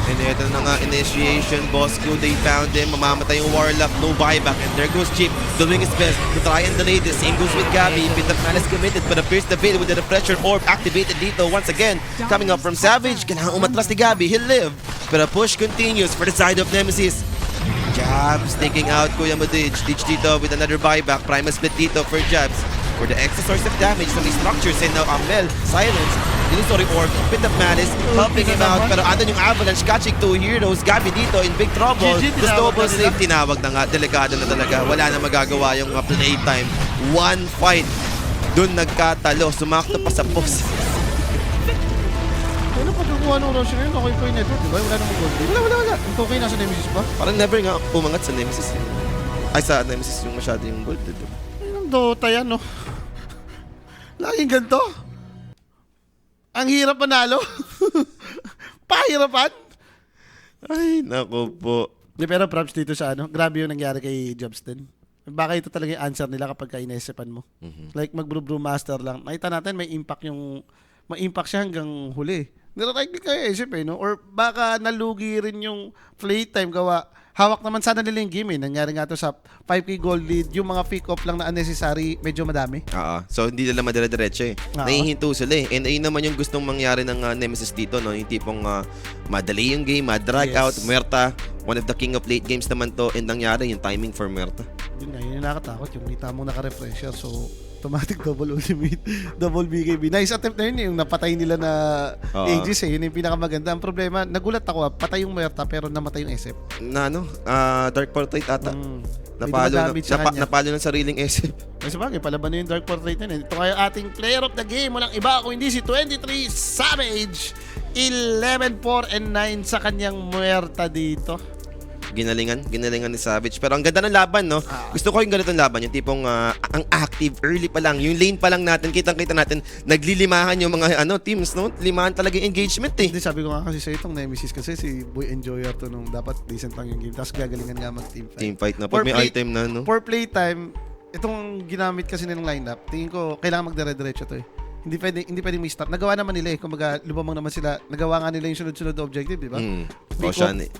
And ito na nga, initiation, Bosco, they found him, mamamatay yung Warlock, no buyback, and there goes Chip, doing his best to try and delay this. Same goes with Gabby, Pinterman is committed, but appears the veil with the refresher orb activated dito once again. Coming up from Savage, kailangan umatras ni Gabby, he'll live. But a push continues for the side of Nemesis. Jabs taking out Kuya Mudij. Ditch dito with another buyback, Primus split dito for Jabs. For the extra source of damage from these structures and now Amel, Silence, Illusory Orb, Pit of Malice, helping him out. Pero andun yung Avalanche catching 2 heroes. Gabi dito in big trouble. GG, The tinawag double na nila. save, tinawag na nga. Delikado na talaga. Wala na magagawa yung playtime. One fight. Doon nagkatalo. Sumakto pa sa post. Ano pagkakuha ng Roshan yun? Okay po yung network, di ba? Wala namang gold. Wala. Ang okay, nasa Nemesis pa. Parang never nga umangat sa Nemesis. Ay, sa Nemesis yung masyado yung gold. Ay, ang Dota yan, no? Laging ganito. Ang hirap manalo. Pahirapan. Ay, naku po. Pero props dito sa grabe yung nangyari kay Jobston. Baka ito talaga yung answer nila kapag kainesipan mo. Like mag-brew master lang. Nakita natin may impact siya hanggang huli. Nire-right click kayo isip no? Or baka nalugi rin yung playtime gawa. Hawak naman sana nila yung game Nangyari nga to sa 5k gold lead. Yung mga pick-off lang na unnecessary, medyo madami. So, hindi nila madire-diretso Nahihinto sila And ayun naman yung gustong mangyari ng Nemesis dito, no? Yung tipong madali yung game, madrag out, Muerta. One of the king of late games naman to. And nangyari yung timing for Muerta. Yun nga, yun yung nakatakot. Yung kita mong naka-refresher. So, automatic double ultimate, double BKB. Nice attempt na yun yung napatay nila na Aegis Yun yung pinakamaganda. Ang problema, nagulat ako patay yung Muerta pero namatay yung SF. Dark Portrait ata. Napalo ng sariling SF. Kasi bagay, palaban na yung Dark Portrait na yun. Ito kayo ating player of the game. Walang iba kung hindi si 23 Savage. 11-4 and 9 sa kanyang Muerta dito. Ginalingan ni Savage. Pero ang ganda ng laban, no? Gusto ko yung ganitong laban. Yung tipong ang active, early pa lang. Yung lane pa lang natin, kitang-kita natin, naglilimahan yung mga teams, no? Limahan talaga yung engagement, Hindi, sabi ko nga kasi sa itong Nemesis kasi si Boy Enjoyer to nung dapat decent lang yung game. Tapos gagalingan nga mag-team fight. Team fight na. Pag may item na, no? For playtime, itong ginamit kasi nilang lineup, tingin ko, kailangan magdire-diretso to Hindi pwedeng may stop. Nagawa naman nila Kumbaga, lumamang naman sila. Nagawa nga nila yung sunod-sunod na objective, di ba?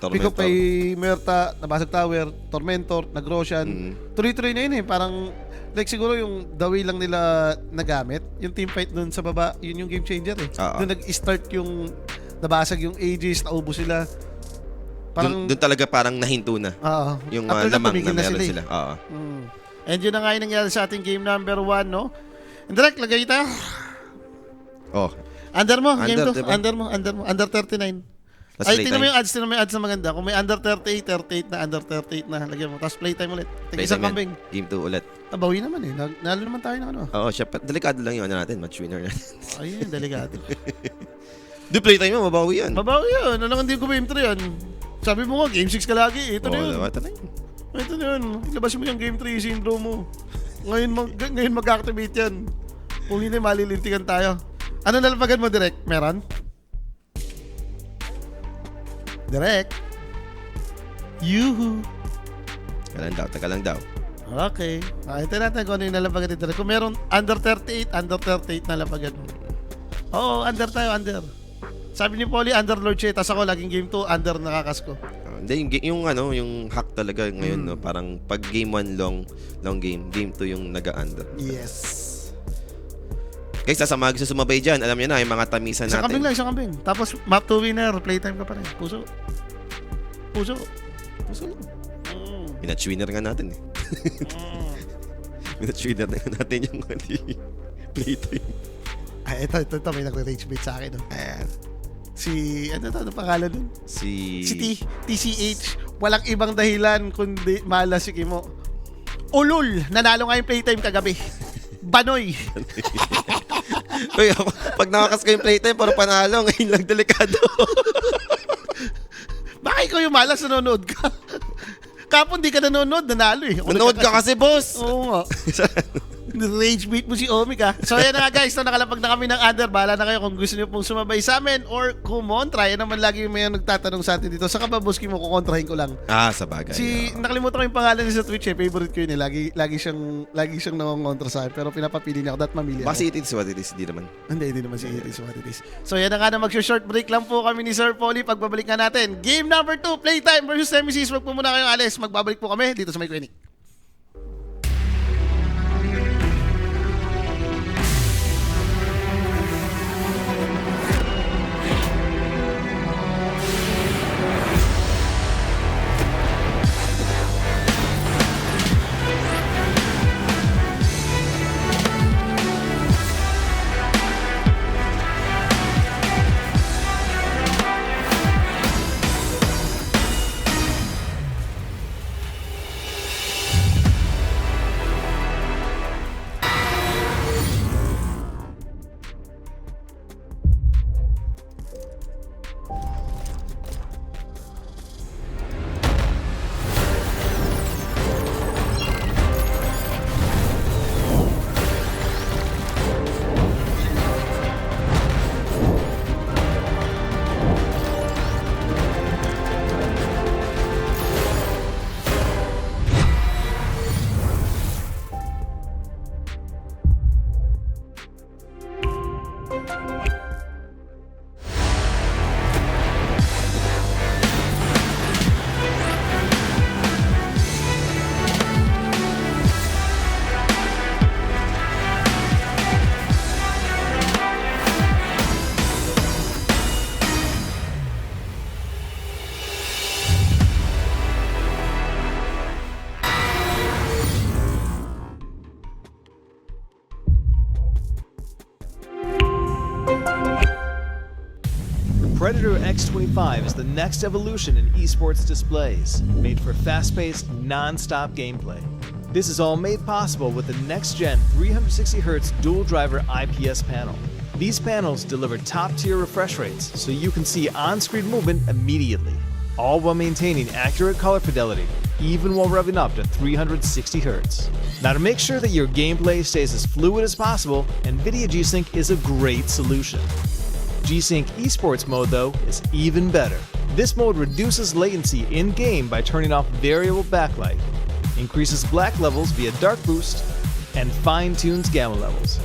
Pick up kay Muerta, nabasag tower, Tormentor, nag-Roshan. Tuloy-tuloy na yun Parang, like siguro yung the way lang nila nagamit. Yung team fight dun sa baba, yun yung game changer Doon nag-start yung, nabasag yung Aegis, naubos sila. Parang, doon talaga parang nahinto na. Yung lamang na meron sila. And yun na nga yung nangyari sa ating game number 1, no? And direct, lagay tayo. Under mo, game to. Diba? Under 39. Ay, tinan mo yung ads na maganda. Kung may under 38 na, under 38 na, lagyan mo. Tapos playtime ulit. Isang kambing. Game 2 ulit. Bawi naman Nalo naman tayo ng siya. Delikado lang yung natin. Match winner natin. Ayun, delikado. Di playtime mo, mabawi yan. Mabawi yan. Ano lang hindi ko game 3 yan. Sabi mo nga, game 6 ka lagi. Ito na yun. Ito na yun. Ilabas mo yung game 3 syndrome mo. Ngayon mag-activate yan. Kung hindi, malilintikan tayo. Ano nalapagan mo, Direk? Meron? Direk? Yuhu! Taga lang daw. Okay. Ito natin kung ano yung nalapagan ni Direk. Kung meron under 38 nalapagan mo. Oo, under tayo, under. Sabi ni Polly, under Lord Che. Tapos ako, laging game 2, under nakakas ko. Hindi, yung hack talaga ngayon, no? Parang pag game 1 long game, game 2 yung naga-under. Yes. Guys, sasama sa sumabay dyan. Alam niyo na, yung mga tamisan natin. Isang kambing. Tapos, map to winner, playtime ka pa rin. Puso. Minatch winner nga natin Minatch winner na natin yung playtime. Ito, may nag-rage bait sa akin. Ano pangalan nun? Si TCH. Walang ibang dahilan kundi malas si Kimo. Ulul! Nanalo nga yung playtime kagabi. Banoy! Uy, pag nakakas ko yung playtime, puro panalo. Ngayon lang delikado. Baka ikaw yung malas, nanonood ka. Kapon di ka nanonood, nanalo Nanonood ka kasi, boss. Oo nga. Rage beat mo si Omi ka. So yan na nga guys, nakalapag na kami ng under. Bahala na kayo kung gusto niyo pong sumabay sa amin or kumontra. Yan naman lagi may nagtatanong sa atin dito. Saka ba Boski mo, kukontrahin ko lang. Sa bagay. Nakalimutan ko yung pangalan niya sa Twitch Favorite ko yun Lagi siyang nangongontra sa akin. Pero pinapapili niya ako. That mamili ako. Basi it is what it is. Hindi naman. Hindi naman si it is what it is. So yan na nga na mag-short break lang po kami ni Sir Polly. Pagbabalik nga natin. Game number 2, Playtime versus Nemesis. Wag po muna kayong alis. Magbabalik po kami dito sa May Clinic. Predator X25 is the next evolution in esports displays, made for fast-paced, non-stop gameplay. This is all made possible with the next-gen 360Hz dual-driver IPS panel. These panels deliver top-tier refresh rates so you can see on-screen movement immediately, all while maintaining accurate color fidelity, even while revving up to 360Hz. Now, to make sure that your gameplay stays as fluid as possible, NVIDIA G-Sync is a great solution. G-Sync Esports mode, though, is even better. This mode reduces latency in-game by turning off variable backlight, increases black levels via dark boost, and fine-tunes gamma levels.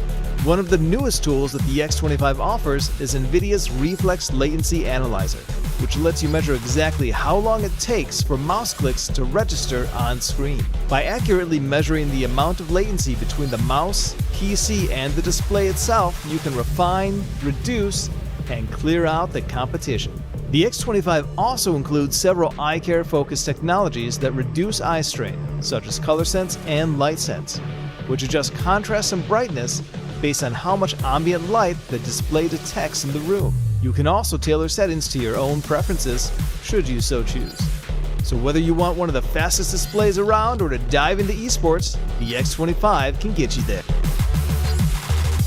One of the newest tools that the X25 offers is NVIDIA's Reflex Latency Analyzer, which lets you measure exactly how long it takes for mouse clicks to register on screen. By accurately measuring the amount of latency between the mouse, PC, and the display itself, you can refine, reduce, and clear out the competition. The X25 also includes several eye care focused technologies that reduce eye strain, such as color sense and light sense, which adjust contrast and brightness based on how much ambient light the display detects in the room. You can also tailor settings to your own preferences, should you so choose. So whether you want one of the fastest displays around or to dive into esports, the X25 can get you there.